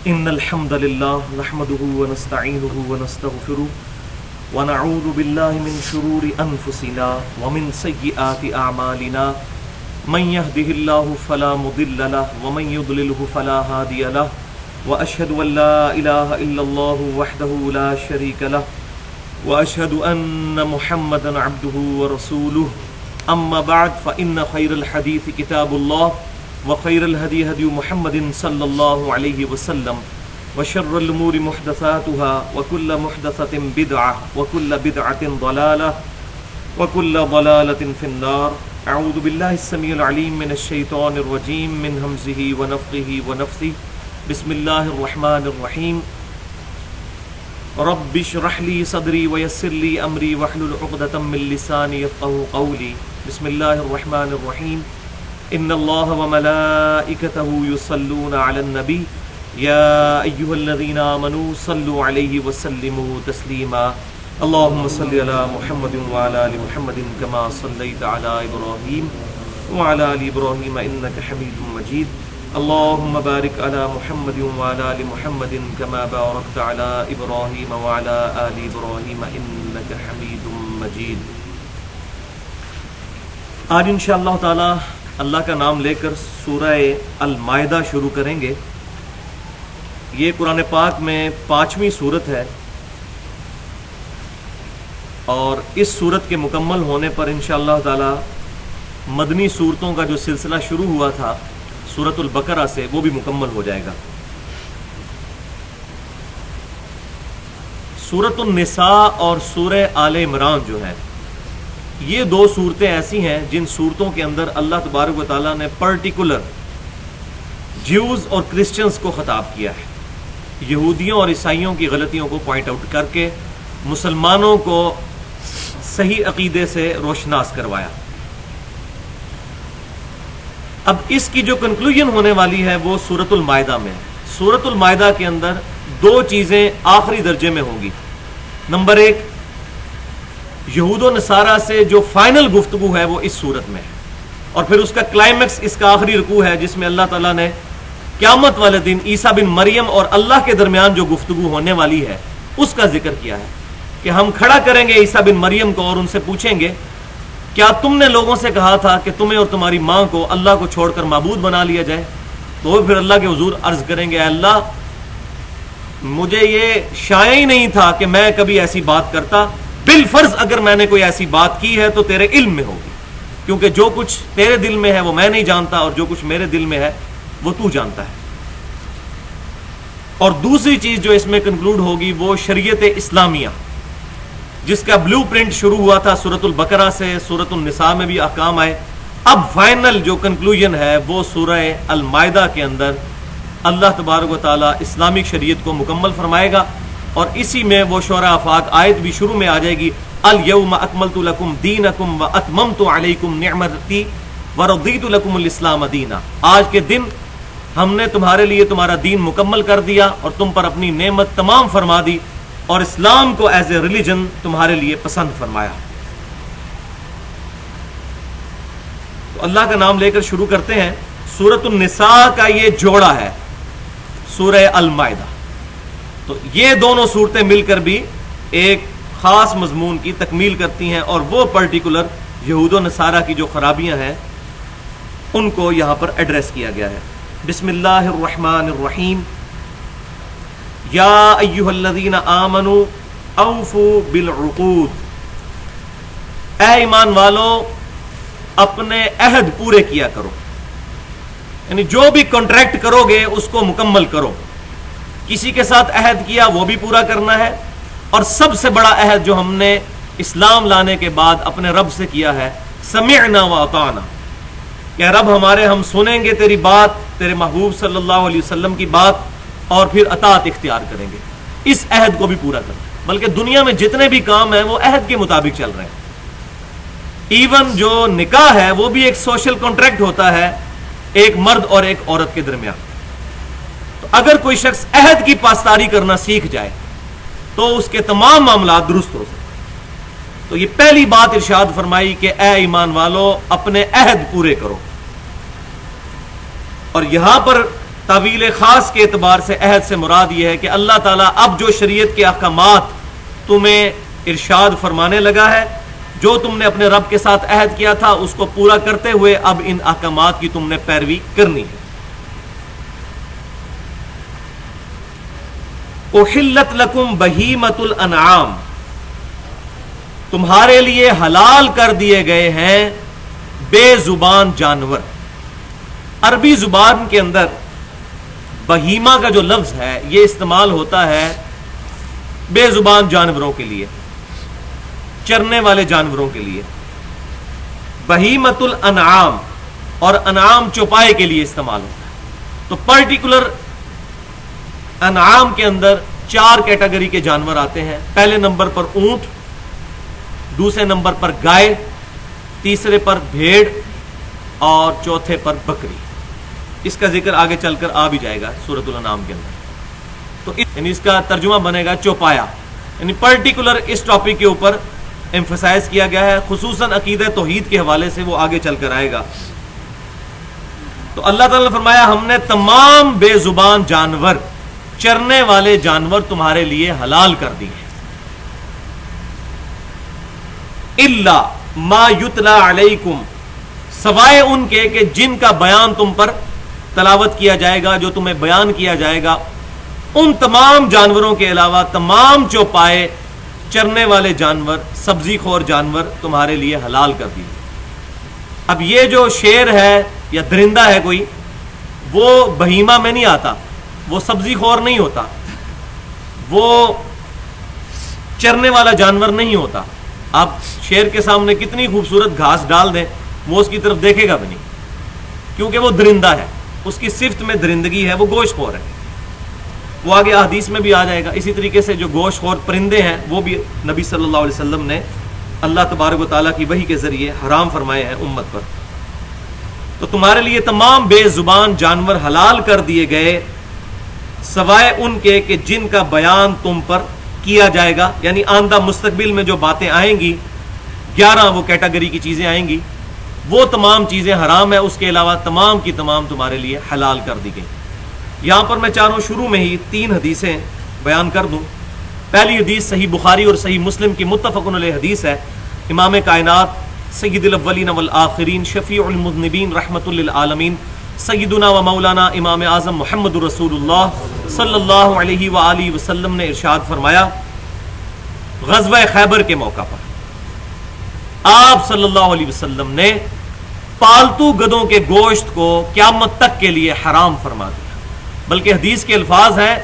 إن الحمد لله نحمده ونستعينه ونستغفره ونعوذ بالله من شرور أنفسنا ومن سيئات أعمالنا من يهده الله فلا مضل له ومن يضلله فلا هادي له وأشهد أن لا إله إلا الله وحده لا شريك له وأشهد أن محمدا عبده ورسوله أما بعد فإن خير الحديث كتاب الله وخير الهدي هدي محمد صلى الله عليه وسلم وشر الأمور محدثاتها وكل محدثة بدعة وكل بدعة ضلالة وكل ضلالة في النار. أعوذ بالله السميع العليم من الشيطان الرجيم من همزه ونفخه ونفثه. بسم الله الرحمن الرحيم. رب اشرح لي صدري ويسر لي أمري واحلل عقدة من لساني يفقهوا قولي. بسم الله الرحمن الرحيم. ان اللہ وملائکتہ یصلون علی النبی یا ایھا الذین آمنوا صلوا علیہ وسلموا تسلیما. اللهم صل علی محمد وعلی آل محمد كما صلیت علی ابراہیم وعلی آل ابراہیم انک حمید مجید. اللهم بارک علی محمد وعلی آل محمد كما بارکت علی ابراہیم وعلی آل ابراہیم انک حمید مجید. آج انشاءاللہ تعالی اللہ کا نام لے کر سورہ المائدہ شروع کریں گے. یہ قرآن پاک میں 5ویں سورت ہے اور اس سورت کے مکمل ہونے پر انشاءاللہ تعالی مدنی سورتوں کا جو سلسلہ شروع ہوا تھا سورۃ البقرہ سے وہ بھی مکمل ہو جائے گا. سورۃ النساء اور سورہ آل عمران جو ہے یہ دو صورتیں ایسی ہیں جن صورتوں کے اندر اللہ تبارک و تعالیٰ نے پرٹیکولر جیوز اور کرسچنز کو خطاب کیا ہے. یہودیوں اور عیسائیوں کی غلطیوں کو پوائنٹ آؤٹ کر کے مسلمانوں کو صحیح عقیدے سے روشناس کروایا. اب اس کی جو کنکلوژن ہونے والی ہے وہ سورۃ المائدہ میں. سورۃ المائدہ کے اندر دو چیزیں آخری درجے میں ہوں گی. نمبر 1، یہود و نصارہ سے جو فائنل گفتگو ہے وہ اس صورت میں ہے، اور پھر اس کا کلائمیکس اس کا آخری رکوع ہے جس میں اللہ تعالیٰ نے قیامت والے دن عیسیٰ بن مریم اور اللہ کے درمیان جو گفتگو ہونے والی ہے اس کا ذکر کیا ہے کہ ہم کھڑا کریں گے عیسیٰ بن مریم کو اور ان سے پوچھیں گے کیا تم نے لوگوں سے کہا تھا کہ تمہیں اور تمہاری ماں کو اللہ کو چھوڑ کر معبود بنا لیا جائے؟ تو وہ پھر اللہ کے حضور عرض کریں گے اے اللہ مجھے یہ شائع ہی نہیں تھا کہ میں کبھی ایسی بات کرتا، بالفرض اگر میں نے کوئی ایسی بات کی ہے تو تیرے علم میں ہوگی، کیونکہ جو کچھ تیرے دل میں ہے وہ میں نہیں جانتا اور جو کچھ میرے دل میں ہے وہ تو جانتا ہے. اور دوسری چیز جو اس میں کنکلوڈ ہوگی وہ شریعت اسلامیہ جس کا بلو پرنٹ شروع ہوا تھا سورۃ البقرہ سے، سورۃ النساء میں بھی احکام آئے. اب فائنل جو کنکلوژن ہے وہ سورہ المائدہ کے اندر اللہ تبارک و تعالیٰ اسلامک شریعت کو مکمل فرمائے گا، اور اسی میں وہ شعراء آفاق آیت بھی شروع میں آ جائے گی الیوم اکملت لکم دینکم واتممت علیکم نعمتی ورضیت لکم الاسلام دینا. آج کے دن ہم نے تمہارے لیے تمہارا دین مکمل کر دیا اور تم پر اپنی نعمت تمام فرما دی اور اسلام کو ایز اے ریلیجن تمہارے لیے پسند فرمایا. تو اللہ کا نام لے کر شروع کرتے ہیں. سورۃ النساء کا یہ جوڑا ہے سورہ المائدہ. تو یہ دونوں صورتیں مل کر بھی ایک خاص مضمون کی تکمیل کرتی ہیں اور وہ پرٹیکولر یہود و نصارہ کی جو خرابیاں ہیں ان کو یہاں پر ایڈریس کیا گیا ہے. بسم اللہ الرحمن الرحیم. یا ایھا الذین آمنوا اوفوا بالعقود. اے ایمان والو اپنے عہد پورے کیا کرو، یعنی جو بھی کانٹریکٹ کرو گے اس کو مکمل کرو. کسی کے ساتھ عہد کیا وہ بھی پورا کرنا ہے، اور سب سے بڑا عہد جو ہم نے اسلام لانے کے بعد اپنے رب سے کیا ہے سمعنا واطعنا، کہ رب ہمارے ہم سنیں گے تیری بات، تیرے محبوب صلی اللہ علیہ وسلم کی بات، اور پھر اطاعت اختیار کریں گے. اس عہد کو بھی پورا کرنا. بلکہ دنیا میں جتنے بھی کام ہیں وہ عہد کے مطابق چل رہے ہیں. ایون جو نکاح ہے وہ بھی ایک سوشل کانٹریکٹ ہوتا ہے ایک مرد اور ایک عورت کے درمیان. تو اگر کوئی شخص عہد کی پاسداری کرنا سیکھ جائے تو اس کے تمام معاملات درست ہو سکتے. تو یہ پہلی بات ارشاد فرمائی کہ اے ایمان والو اپنے عہد پورے کرو. اور یہاں پر تعویل خاص کے اعتبار سے عہد سے مراد یہ ہے کہ اللہ تعالیٰ اب جو شریعت کے احکامات تمہیں ارشاد فرمانے لگا ہے، جو تم نے اپنے رب کے ساتھ عہد کیا تھا اس کو پورا کرتے ہوئے اب ان احکامات کی تم نے پیروی کرنی ہے۔ احلت لکم بہیمۃ الانعام، تمہارے لیے حلال کر دیے گئے ہیں بے زبان جانور۔ عربی زبان کے اندر بہیمہ کا جو لفظ ہے یہ استعمال ہوتا ہے بے زبان جانوروں کے لیے، چرنے والے جانوروں کے لیے۔ بہیمۃ الانعام، اور انعام چوپائے کے لیے استعمال ہوتا ہے۔ تو پرٹیکولر انعام کے اندر 4 کیٹیگری کے جانور آتے ہیں۔ پہلے نمبر پر اونٹ، دوسرے نمبر پر گائے، تیسرے پر بھیڑ، اور چوتھے پر بکری۔ اس کا ذکر آگے چل کر آ بھی جائے گا سورۃ الانعام کے اندر۔ تو یعنی اس کا ترجمہ بنے گا چوپایا، یعنی پرٹیکولر اس ٹاپک کے اوپر ایمفسائز کیا گیا ہے، خصوصاً عقیدہ توحید کے حوالے سے، وہ آگے چل کر آئے گا۔ تو اللہ تعالیٰ نے فرمایا ہم نے تمام بے زبان جانور، چرنے والے جانور تمہارے لیے حلال کر دیے، الا ما یتلا علیکم، سوائے ان کے کہ جن کا بیان تم پر تلاوت کیا جائے گا، جو تمہیں بیان کیا جائے گا، ان تمام جانوروں کے علاوہ تمام چوپائے، چرنے والے جانور، سبزی خور جانور تمہارے لیے حلال کر دیے۔ اب یہ جو شیر ہے یا درندہ ہے کوئی، وہ بہیمہ میں نہیں آتا، وہ سبزی خور نہیں ہوتا، وہ چرنے والا جانور نہیں ہوتا۔ آپ شیر کے سامنے کتنی خوبصورت گھاس ڈال دیں وہ اس کی طرف دیکھے گا بھی نہیں، کیونکہ وہ درندہ ہے، اس کی صفت میں درندگی ہے، وہ گوشت خور ہے۔ وہ آگے احادیث میں بھی آ جائے گا۔ اسی طریقے سے جو گوشت خور پرندے ہیں وہ بھی نبی صلی اللہ علیہ وسلم نے اللہ تبارک و تعالیٰ کی وحی کے ذریعے حرام فرمائے ہیں امت پر۔ تو تمہارے لیے تمام بے زبان جانور حلال کر دیے گئے، سوائے ان کے کہ جن کا بیان تم پر کیا جائے گا، یعنی آئندہ مستقبل میں جو باتیں آئیں گی، 11 وہ کیٹیگری کی چیزیں آئیں گی، وہ تمام چیزیں حرام ہے، اس کے علاوہ تمام کی تمام تمہارے لیے حلال کر دی گئی۔ یہاں پر میں چاہوں شروع میں ہی 3 حدیثیں بیان کر دوں۔ پہلی حدیث صحیح بخاری اور صحیح مسلم کی متفق علیہ حدیث ہے۔ امام کائنات سید الاولین والآخرین شفیع المذنبین رحمت للعالمین سیدنا و مولانا امام اعظم محمد رسول اللہ صلی اللہ علیہ وآلہ وسلم نے ارشاد فرمایا، غزوہ خیبر کے موقع پر آپ صلی اللہ علیہ وسلم نے پالتو گدوں کے گوشت کو قیامت تک کے لیے حرام فرما دیا۔ بلکہ حدیث کے الفاظ ہیں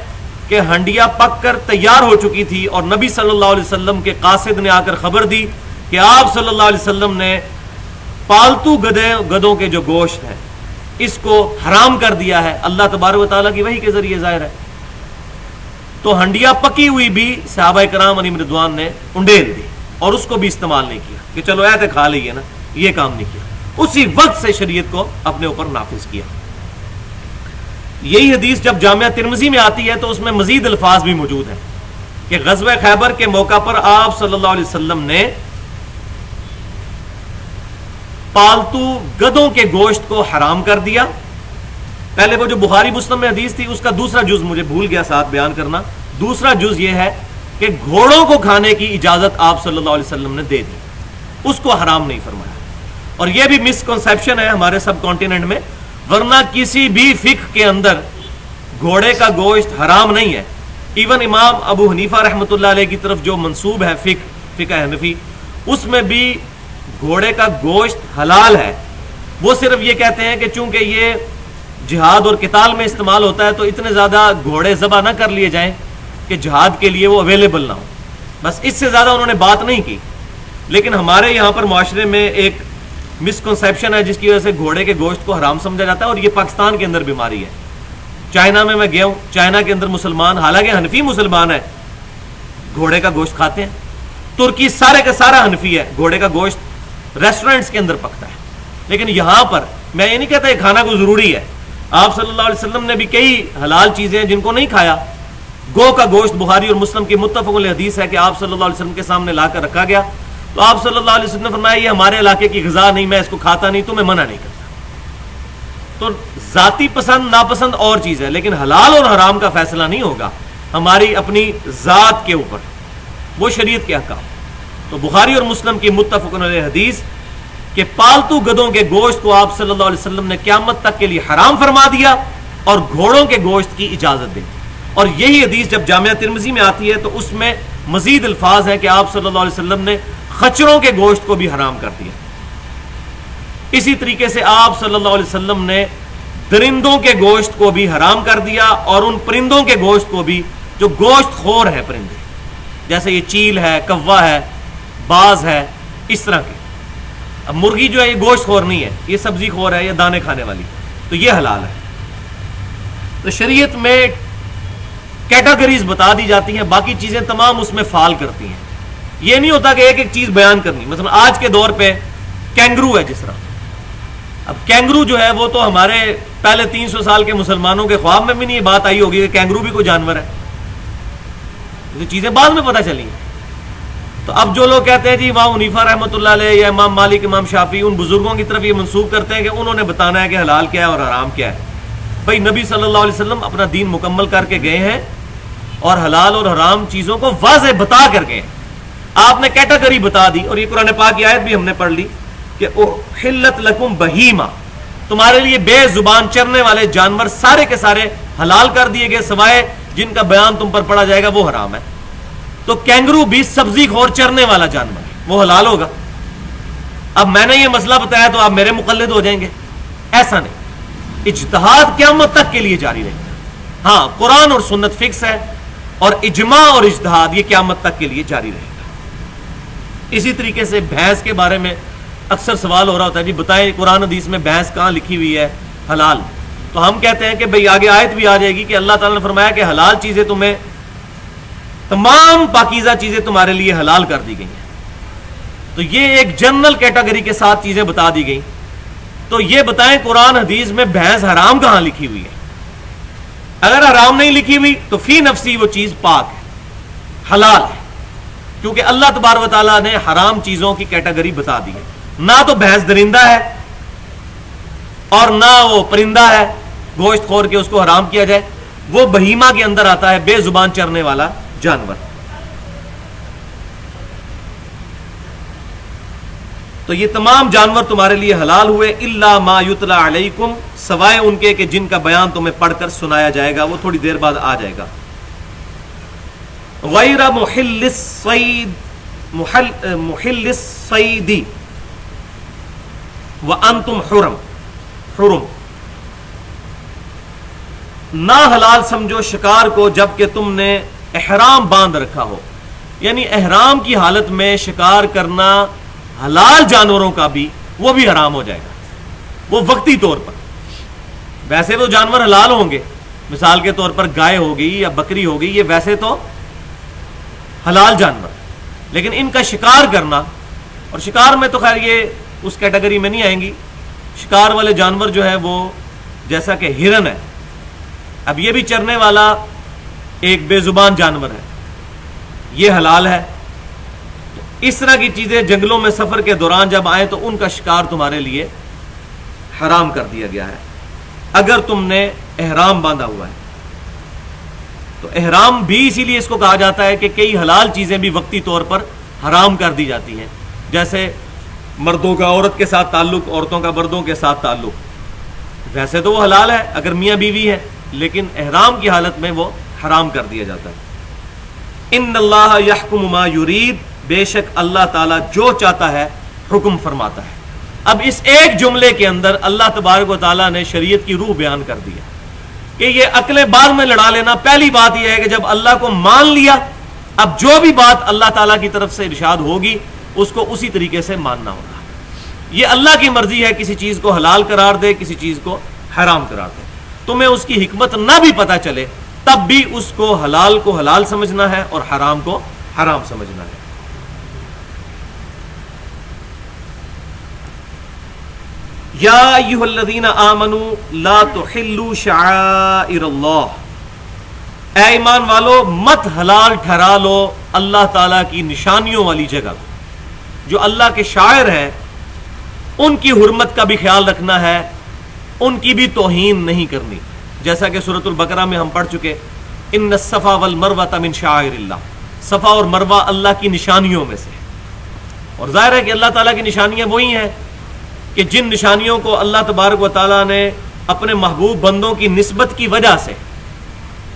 کہ ہنڈیا پک کر تیار ہو چکی تھی اور نبی صلی اللہ علیہ وسلم کے قاصد نے آ کر خبر دی کہ آپ صلی اللہ علیہ وسلم نے پالتو گدوں کے جو گوشت ہے اس کو حرام کر دیا ہے، اللہ تبارک و تعالیٰ کی وحی کے ذریعے ظاہر ہے۔ تو ہنڈیا پکی ہوئی بھی صحابہ کرام علیہم رضوان نے انڈیل دی اور اس کو بھی استعمال نہیں کیا کہ چلو ایسے کھا لئیے نا، یہ کام نہیں کیا، اسی وقت سے شریعت کو اپنے اوپر نافذ کیا۔ یہی حدیث جب جامعہ ترمذی میں آتی ہے تو اس میں مزید الفاظ بھی موجود ہیں کہ غزوہ خیبر کے موقع پر آپ صلی اللہ علیہ وسلم نے پالتو گدوں کے گوشت کو حرام کر دیا۔ پہلے وہ جو بخاری مسلم میں حدیث تھی اس کا دوسرا جز مجھے بھول گیا ساتھ بیان کرنا۔ دوسرا جز یہ ہے کہ گھوڑوں کو کھانے کی اجازت آپ صلی اللہ علیہ وسلم نے دے دی، اس کو حرام نہیں فرمایا۔ اور یہ بھی مسکنسیپشن ہے ہمارے سب کانٹیننٹ میں، ورنہ کسی بھی فقہ کے اندر گھوڑے کا گوشت حرام نہیں ہے۔ ایون امام ابو حنیفہ رحمۃ اللہ علیہ کی طرف جو منسوب ہے فقہ حنفی، اس میں بھی گھوڑے کا گوشت حلال ہے۔ وہ صرف یہ کہتے ہیں کہ چونکہ یہ جہاد اور قتال میں استعمال ہوتا ہے تو اتنے زیادہ گھوڑے ذبح نہ کر لیے جائیں کہ جہاد کے لیے وہ اویلیبل نہ ہو، بس اس سے زیادہ انہوں نے بات نہیں کی۔ لیکن ہمارے یہاں پر معاشرے میں ایک مسکنسیپشن ہے جس کی وجہ سے گھوڑے کے گوشت کو حرام سمجھا جاتا ہے، اور یہ پاکستان کے اندر بیماری ہے۔ چائنا میں گیا ہوں، چائنا کے اندر مسلمان، حالانکہ حنفی مسلمان ہے، گھوڑے کا گوشت کھاتے ہیں۔ ترکی سارے کا سارا حنفی ہے، گھوڑے کا گوشت ریسٹورنٹس کے اندر پکتا ہے۔ لیکن یہاں پر میں یہ نہیں کہتا یہ کھانا کو ضروری ہے، آپ صلی اللہ علیہ وسلم نے بھی کئی حلال چیزیں ہیں جن کو نہیں کھایا۔ گو کا گوشت بخاری اور مسلم کی متفق علیہ حدیث ہے کہ آپ صلی اللہ علیہ وسلم کے سامنے لا کر رکھا گیا تو آپ صلی اللہ علیہ وسلم نے فرمایا یہ ہمارے علاقے کی غذا نہیں، میں اس کو کھاتا نہیں، تو میں منع نہیں کرتا۔ تو ذاتی پسند ناپسند اور چیز ہے، لیکن حلال اور حرام کا فیصلہ نہیں ہوگا ہماری اپنی ذات کے اوپر، وہ شریعت کے احکام۔ تو بخاری اور مسلم کی متفق علیہ حدیث کہ پالتو گدھوں کے گوشت کو آپ صلی اللہ علیہ وسلم نے قیامت تک کے لیے حرام فرما دیا اور گھوڑوں کے گوشت کی اجازت دی۔ اور یہی حدیث جب جامعہ ترمذی میں آتی ہے تو اس میں مزید الفاظ ہیں کہ آپ صلی اللہ علیہ وسلم نے خچروں کے گوشت کو بھی حرام کر دیا۔ اسی طریقے سے آپ صلی اللہ علیہ وسلم نے درندوں کے گوشت کو بھی حرام کر دیا، اور ان پرندوں کے گوشت کو بھی جو گوشت خور ہے پرندے، جیسے یہ چیل ہے، کوا ہے، باز ہے، اس طرح کے۔ اب مرغی جو ہے یہ گوشت خور نہیں ہے، یہ سبزی خور ہے، یہ دانے کھانے والی، تو یہ حلال ہے۔ تو شریعت میں کیٹاگریز بتا دی جاتی ہیں، باقی چیزیں تمام اس میں فال کرتی ہیں۔ یہ نہیں ہوتا کہ ایک ایک چیز بیان کرنی، مثلا آج کے دور پہ کینگرو ہے جس طرح، اب کینگرو جو ہے وہ تو ہمارے پہلے 300 سال کے مسلمانوں کے خواب میں بھی نہیں یہ بات آئی ہوگی کہ کینگرو بھی کوئی جانور ہے، یہ چیزیں بعد میں پتہ چلی ہیں۔ تو اب جو لوگ کہتے ہیں جی امام حنیفہ رحمۃ اللہ علیہ یا امام مالک، امام شافعی، ان بزرگوں کی طرف یہ منسوب کرتے ہیں کہ انہوں نے بتانا ہے کہ حلال کیا ہے اور حرام کیا ہے۔ بھائی نبی صلی اللہ علیہ وسلم اپنا دین مکمل کر کے گئے ہیں اور حلال اور حرام چیزوں کو واضح بتا کر گئے ہیں۔ آپ نے کیٹیگری بتا دی، اور یہ قرآن پاک کی آیت بھی ہم نے پڑھ لی کہ احلت لکم بہیما، تمہارے لیے بے زبان چرنے والے جانور سارے کے سارے حلال کر دیے گئے، سوائے جن کا بیان تم پر پڑا جائے گا وہ حرام ہے۔ تو کینگرو بھی سبزی خور چرنے والا جانور ہے، وہ حلال ہوگا۔ اب میں نے یہ مسئلہ بتایا تو آپ میرے مقلد ہو جائیں گے، ایسا نہیں۔ اجتہاد قیامت تک کے لیے جاری رہے گا۔ ہاں قرآن اور سنت فکس ہے، اور اجماع اور اجتہاد یہ قیامت تک کے لیے جاری رہے گا۔ اسی طریقے سے بھینس کے بارے میں اکثر سوال ہو رہا ہوتا ہے جی بتائیں قرآن حدیث میں بھینس کہاں لکھی ہوئی ہے حلال؟ تو ہم کہتے ہیں کہ بھئی آگے آیت بھی آ جائے گی کہ اللہ تعالیٰ نے فرمایا کہ حلال چیزیں تمہیں، تمام پاکیزہ چیزیں تمہارے لیے حلال کر دی گئی ہیں۔ تو یہ ایک جنرل کیٹیگری کے ساتھ چیزیں بتا دی گئی۔ تو یہ بتائیں قرآن حدیث میں بھینس حرام کہاں لکھی ہوئی ہے؟ اگر حرام نہیں لکھی ہوئی تو فی نفسی وہ چیز پاک ہے، حلال ہے، کیونکہ اللہ تبارک و تعالیٰ نے حرام چیزوں کی کیٹیگری بتا دی ہے۔ نہ تو بھینس درندہ ہے اور نہ وہ پرندہ ہے گوشت خور کے اس کو حرام کیا جائے، وہ بہیمہ کے اندر آتا ہے، بے زبان چرنے والا جانور۔ تو یہ تمام جانور تمہارے لیے حلال ہوئے، الا ما یتلا علیکم، سوائے ان کے کہ جن کا بیان تمہیں پڑھ کر سنایا جائے گا، وہ تھوڑی دیر بعد آ جائے گا۔ غیر محل الصید، محل الصید وانتم حرم، حرم، نہ حلال سمجھو شکار کو جبکہ تم نے احرام باندھ رکھا ہو، یعنی احرام کی حالت میں شکار کرنا حلال جانوروں کا بھی وہ بھی حرام ہو جائے گا، وہ وقتی طور پر۔ ویسے تو جانور حلال ہوں گے، مثال کے طور پر گائے ہوگی یا بکری ہوگی، یہ ویسے تو حلال جانور، لیکن ان کا شکار کرنا، اور شکار میں تو خیر یہ اس کیٹیگری میں نہیں آئیں گی، شکار والے جانور جو ہے وہ جیسا کہ ہرن ہے، اب یہ بھی چرنے والا ایک بے زبان جانور ہے، یہ حلال ہے۔ اس طرح کی چیزیں جنگلوں میں سفر کے دوران جب آئیں تو ان کا شکار تمہارے لیے حرام کر دیا گیا ہے اگر تم نے احرام باندھا ہوا ہے۔ تو احرام بھی اسی لیے اس کو کہا جاتا ہے کہ کئی حلال چیزیں بھی وقتی طور پر حرام کر دی جاتی ہیں، جیسے مردوں کا عورت کے ساتھ تعلق، عورتوں کا مردوں کے ساتھ تعلق، ویسے تو وہ حلال ہے اگر میاں بیوی ہے، لیکن احرام کی حالت میں وہ حرام کر دیا جاتا ہے۔ ان اللہ یحکم ما یرید، بے شک اللہ تعالیٰ جو چاہتا ہے حکم فرماتا ہے۔ اب اس ایک جملے کے اندر اللہ تبارک و تعالیٰ نے شریعت کی روح بیان کر دیا کہ یہ عقلیں بعد میں لڑا لینا۔ پہلی بات یہ ہے کہ جب اللہ کو مان لیا، اب جو بھی بات اللہ تعالیٰ کی طرف سے ارشاد ہوگی اس کو اسی طریقے سے ماننا ہوگا۔ یہ اللہ کی مرضی ہے، کسی چیز کو حلال قرار دے، کسی چیز کو حرام قرار دے۔ تمہیں اس کی حکمت نہ بھی پتہ چلے تب بھی اس کو حلال سمجھنا ہے اور حرام کو حرام سمجھنا ہے۔ یا ایھا الذین آمنوا لا تحلوا شعائر اللہ، اے ایمان والو مت حلال ٹھہرا لو اللہ تعالیٰ کی نشانیوں والی جگہ، جو اللہ کے شاعر ہیں ان کی حرمت کا بھی خیال رکھنا ہے، ان کی بھی توہین نہیں کرنی، جیسا کہ سورۃ البقرہ میں ہم پڑھ چکے، ان الصفا والمروہ من شعائر اللہ، صفا اور مروہ اللہ کی نشانیوں میں سے، اور ظاہر ہے کہ اللہ تعالیٰ کی نشانیاں وہی ہیں کہ جن نشانیوں کو اللہ تبارک و تعالیٰ نے اپنے محبوب بندوں کی نسبت کی وجہ سے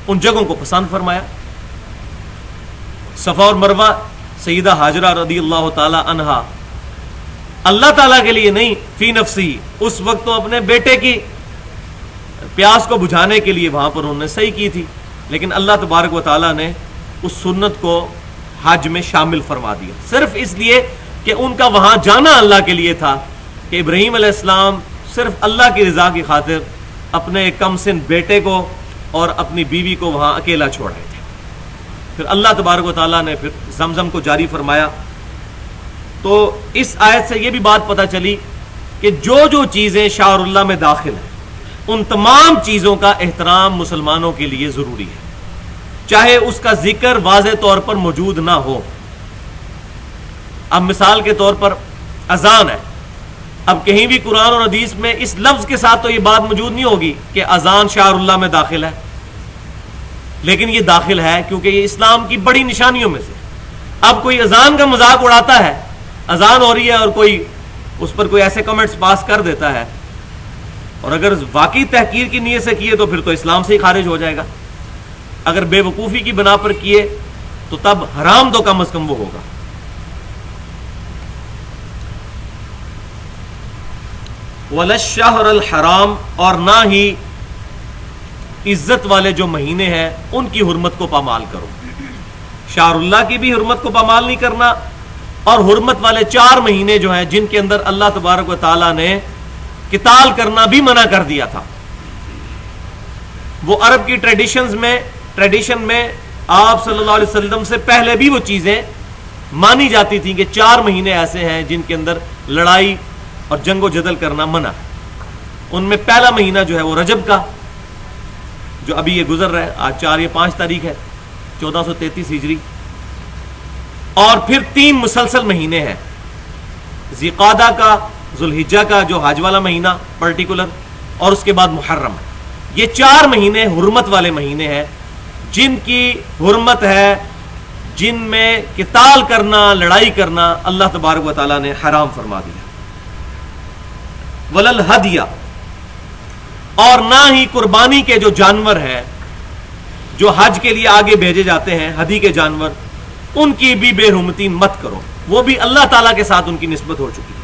ان جگہوں کو پسند فرمایا۔ صفا اور مروہ سیدہ ہاجرہ رضی اللہ تعالی عنہا اللہ تعالیٰ کے لیے نہیں، فی نفسی، اس وقت تو اپنے بیٹے کی پیاس کو بجھانے کے لیے وہاں پر انہوں نے صحیح کی تھی، لیکن اللہ تبارک و تعالیٰ نے اس سنت کو حج میں شامل فرما دیا، صرف اس لیے کہ ان کا وہاں جانا اللہ کے لیے تھا، کہ ابراہیم علیہ السلام صرف اللہ کی رضا کی خاطر اپنے کم سن بیٹے کو اور اپنی بیوی کو وہاں اکیلا چھوڑ رہے تھے۔ پھر اللہ تبارک و تعالیٰ نے پھر زمزم کو جاری فرمایا۔ تو اس آیت سے یہ بھی بات پتہ چلی کہ جو جو چیزیں شعائر اللہ میں داخل ہیں ان تمام چیزوں کا احترام مسلمانوں کے لیے ضروری ہے، چاہے اس کا ذکر واضح طور پر موجود نہ ہو۔ اب مثال کے طور پر اذان ہے، اب کہیں بھی قرآن اور حدیث میں اس لفظ کے ساتھ تو یہ بات موجود نہیں ہوگی کہ اذان شعائر اللہ میں داخل ہے، لیکن یہ داخل ہے کیونکہ یہ اسلام کی بڑی نشانیوں میں سے۔ اب کوئی اذان کا مذاق اڑاتا ہے، اذان ہو رہی ہے اور کوئی اس پر کوئی ایسے کمنٹس پاس کر دیتا ہے، اور اگر واقعی تحقیر کی نیت سے کیے تو پھر تو اسلام سے ہی خارج ہو جائے گا، اگر بے وقوفی کی بنا پر کیے تو تب حرام تو کم از کم وہ ہوگا۔ وَلَلشَّهْرَ الْحَرَامِ، اور نہ ہی عزت والے جو مہینے ہیں ان کی حرمت کو پامال کرو، شہر اللہ کی بھی حرمت کو پامال نہیں کرنا، اور حرمت والے 4 مہینے جو ہیں جن کے اندر اللہ تبارک و تعالیٰ نے قتال کرنا بھی منع کر دیا تھا۔ وہ عرب کی ٹریڈیشن میں آپ صلی اللہ علیہ وسلم سے پہلے بھی وہ چیزیں مانی جاتی تھیں کہ 4 مہینے ایسے ہیں جن کے اندر لڑائی اور جنگ و جدل کرنا منع ہے۔ ان میں پہلا مہینہ جو ہے وہ رجب کا، جو ابھی یہ گزر رہا ہے، آج 4 یا 5 تاریخ ہے 1433 ہجری، اور پھر 3 مسلسل مہینے ہیں، ذی-قعدہ کا، ذوالحجہ کا جو حج والا مہینہ پرٹیکولر، اور اس کے بعد محرم۔ یہ 4 مہینے حرمت والے مہینے ہیں جن کی حرمت ہے، جن میں قتال کرنا، لڑائی کرنا اللہ تبارک و تعالیٰ نے حرام فرما دیا۔ وَلَلْهَدْيَ، اور نہ ہی قربانی کے جو جانور ہیں جو حج کے لیے آگے بھیجے جاتے ہیں، ہدی کے جانور، ان کی بھی بے حرمتی مت کرو، وہ بھی اللہ تعالیٰ کے ساتھ ان کی نسبت ہو چکی ہے۔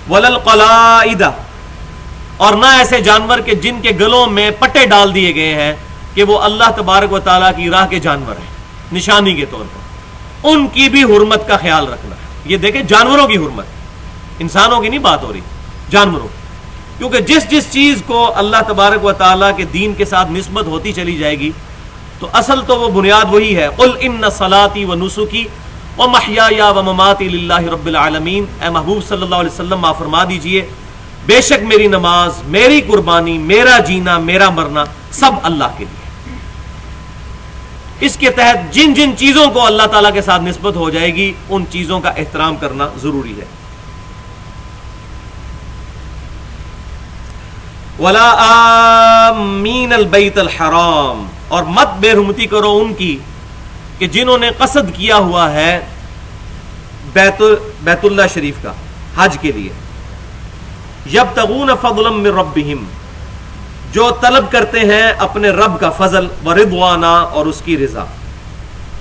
وَلَلْقَلَائِدَ، اور نہ ایسے جانور کہ جن کے گلوں میں پٹے ڈال دیے گئے ہیں کہ وہ اللہ تبارک و تعالیٰ کی راہ کے جانور ہیں نشانی کے طور پر، ان کی بھی حرمت کا خیال رکھنا ہے۔ یہ دیکھیں جانوروں کی حرمت، انسانوں کی نہیں بات ہو رہی، جانوروں، کیونکہ جس چیز کو اللہ تبارک و تعالیٰ کے دین کے ساتھ نسبت ہوتی چلی جائے گی تو اصل تو وہ بنیاد وہی ہے۔ قُلْ إِنَّ صَلَاتِي وَنُسُكِي وَمَحْيَايَ وَمَمَاتِي لِلَّهِ رَبِّ الْعَالَمِينَ، اے محبوب صلی اللہ علیہ وسلم آپ فرما دیجئے بے شک میری نماز، میری قربانی، میرا جینا، میرا مرنا سب اللہ کے لیے۔ اس کے تحت جن جن چیزوں کو اللہ تعالیٰ کے ساتھ نسبت ہو جائے گی ان چیزوں کا احترام کرنا ضروری ہے۔ وَلَا آمِّينَ الْبَيْتَ الْحَرَامِ، اور مت بے حرمتی کرو ان کی کہ جنہوں نے قصد کیا ہوا ہے بیت اللہ شریف کا حج کے لیے، یبتغون فضلا من ربہم، جو طلب کرتے ہیں اپنے رب کا فضل، ورضوانا، اور اس کی رضا۔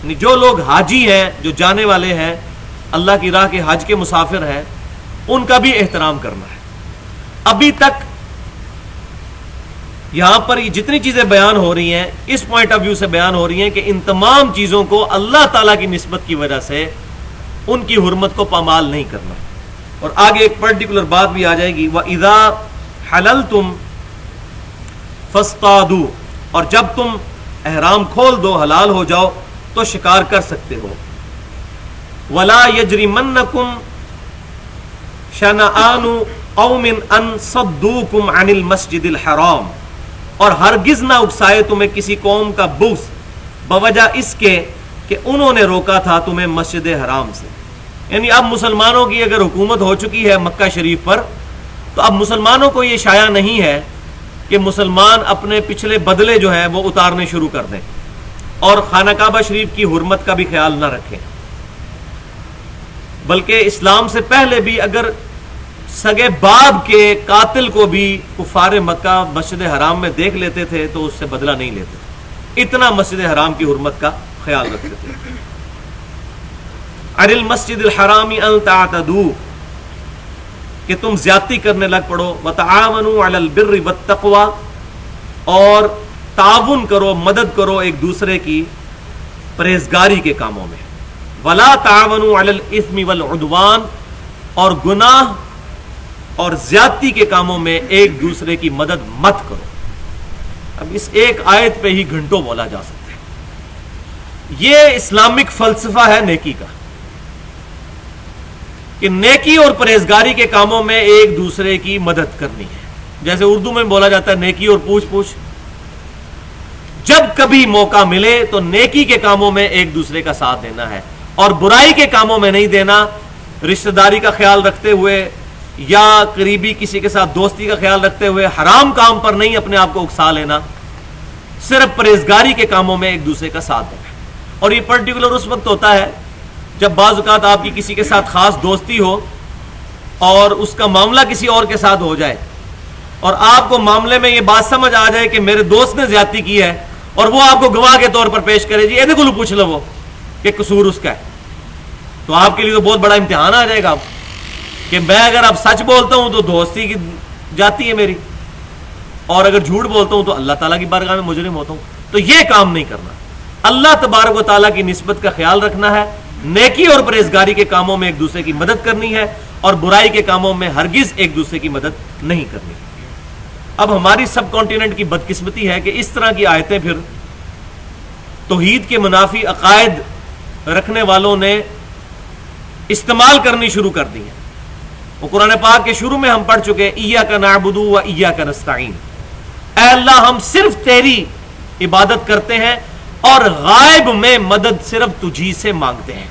یعنی جو لوگ حاجی ہیں، جو جانے والے ہیں اللہ کی راہ کے حج کے مسافر ہیں، ان کا بھی احترام کرنا ہے۔ ابھی تک یہاں پر یہ جتنی چیزیں بیان ہو رہی ہیں اس پوائنٹ آف ویو سے بیان ہو رہی ہیں کہ ان تمام چیزوں کو اللہ تعالیٰ کی نسبت کی وجہ سے ان کی حرمت کو پامال نہیں کرنا۔ اور آگے ایک پرٹیکولر بات بھی آ جائے گی، وَإِذَا حَلَلْتُمْ فَاصْطَادُوا، اور جب تم احرام کھول دو، حلال ہو جاؤ تو شکار کر سکتے ہو۔ وَلَا يَجْرِمَنَّكُمْ شَنَآنُ قَوْمٍ أَن صَدُّوكُمْ عَنِ الْمَسْجِدِ الْحَرَامِ، اور ہرگز نہ اکسائے تمہیں کسی قوم کا بغض بوجہ اس کے کہ انہوں نے روکا تھا تمہیں مسجد حرام سے۔ یعنی اب مسلمانوں کی اگر حکومت ہو چکی ہے مکہ شریف پر تو اب مسلمانوں کو یہ شایع نہیں ہے کہ مسلمان اپنے پچھلے بدلے جو ہیں وہ اتارنے شروع کر دیں اور خانہ کعبہ شریف کی حرمت کا بھی خیال نہ رکھیں، بلکہ اسلام سے پہلے بھی اگر سگے باپ کے قاتل کو بھی کفار مکہ مسجد حرام میں دیکھ لیتے تھے تو اس سے بدلہ نہیں لیتے تھے، اتنا مسجد حرام کی حرمت کا خیال رکھتے تھے۔ عن المسجد الحرام ان تعتدوا، کہ تم زیادتی کرنے لگ پڑو، وتعاونوا علی البر والتقوی، اور تعاون کرو، مدد کرو ایک دوسرے کی پرہیزگاری کے کاموں میں، ولا تعاونوا علی الاثم والعدوان، اور گناہ اور زیادتی کے کاموں میں ایک دوسرے کی مدد مت کرو۔ اب اس ایک آیت پہ ہی گھنٹوں بولا جا سکتا ہے۔ یہ اسلامک فلسفہ ہے نیکی کا، کہ نیکی اور پرہیزگاری کے کاموں میں ایک دوسرے کی مدد کرنی ہے۔ جیسے اردو میں بولا جاتا ہے نیکی اور پوچھ پوچھ، جب کبھی موقع ملے تو نیکی کے کاموں میں ایک دوسرے کا ساتھ دینا ہے اور برائی کے کاموں میں نہیں دینا، رشتہ داری کا خیال رکھتے ہوئے یا قریبی کسی کے ساتھ دوستی کا خیال رکھتے ہوئے حرام کام پر نہیں اپنے آپ کو اکسا لینا، صرف پرہیزگاری کے کاموں میں ایک دوسرے کا ساتھ دینا۔ اور یہ پرٹیکولر اس وقت ہوتا ہے جب بعض اوقات آپ کی کسی کے ساتھ خاص دوستی ہو اور اس کا معاملہ کسی اور کے ساتھ ہو جائے اور آپ کو معاملے میں یہ بات سمجھ آ جائے کہ میرے دوست نے زیادتی کی ہے اور وہ آپ کو گواہ کے طور پر پیش کرے، جی یہ کو پوچھ لو وہ کہ قصور اس کا ہے، تو آپ کے لیے تو بہت بڑا امتحان آ جائے گا کہ میں اگر اب سچ بولتا ہوں تو دوستی کی جاتی ہے میری، اور اگر جھوٹ بولتا ہوں تو اللہ تعالیٰ کی بارگاہ میں مجرم ہوتا ہوں۔ تو یہ کام نہیں کرنا، اللہ تبارک و تعالیٰ کی نسبت کا خیال رکھنا ہے، نیکی اور پرہیزگاری کے کاموں میں ایک دوسرے کی مدد کرنی ہے اور برائی کے کاموں میں ہرگز ایک دوسرے کی مدد نہیں کرنی۔ اب ہماری سب کانٹیننٹ کی بدقسمتی ہے کہ اس طرح کی آیتیں پھر توحید کے منافی عقائد رکھنے والوں نے استعمال کرنی شروع کر دی ہیں۔ وہ قرآن پاک کے شروع میں ہم پڑھ چکے ایاک نعبد و ایاک نستعین، اے اللہ ہم صرف تیری عبادت کرتے ہیں اور غائب میں مدد صرف تجھی سے مانگتے ہیں۔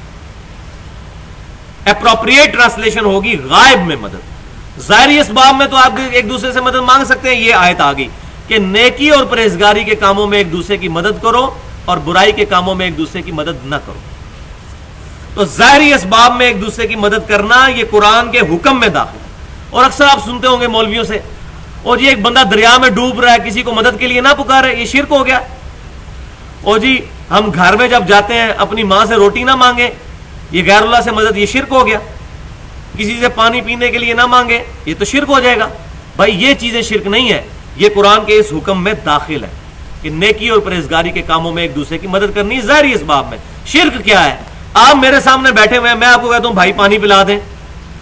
اپروپریٹ ٹرانسلیشن ہوگی غائب میں مدد، ظاہری اسباب میں تو آپ ایک دوسرے سے مدد مانگ سکتے ہیں، یہ آیت آ گئی کہ نیکی اور پرہیزگاری کے کاموں میں ایک دوسرے کی مدد کرو اور برائی کے کاموں میں ایک دوسرے کی مدد نہ کرو۔ تو ظاہری اسباب میں ایک دوسرے کی مدد کرنا یہ قرآن کے حکم میں داخل ہے۔ اور اکثر آپ سنتے ہوں گے مولویوں سے، اور جی ایک بندہ دریا میں ڈوب رہا ہے کسی کو مدد کے لیے نہ پکارے، یہ شرک ہو گیا۔ اور جی ہم گھر میں جب جاتے ہیں اپنی ماں سے روٹی نہ مانگے، یہ غیر اللہ سے مدد، یہ شرک ہو گیا۔ کسی سے پانی پینے کے لیے نہ مانگے، یہ تو شرک ہو جائے گا۔ بھائی یہ چیزیں شرک نہیں ہے، یہ قرآن کے اس حکم میں داخل ہے کہ نیکی اور پرہیزگاری کے کاموں میں ایک دوسرے کی مدد کرنی ظاہری اسباب میں۔ شرک کیا ہے؟ آپ میرے سامنے بیٹھے ہوئے ہیں، میں آپ کو کہتا ہوں بھائی پانی پلا دیں،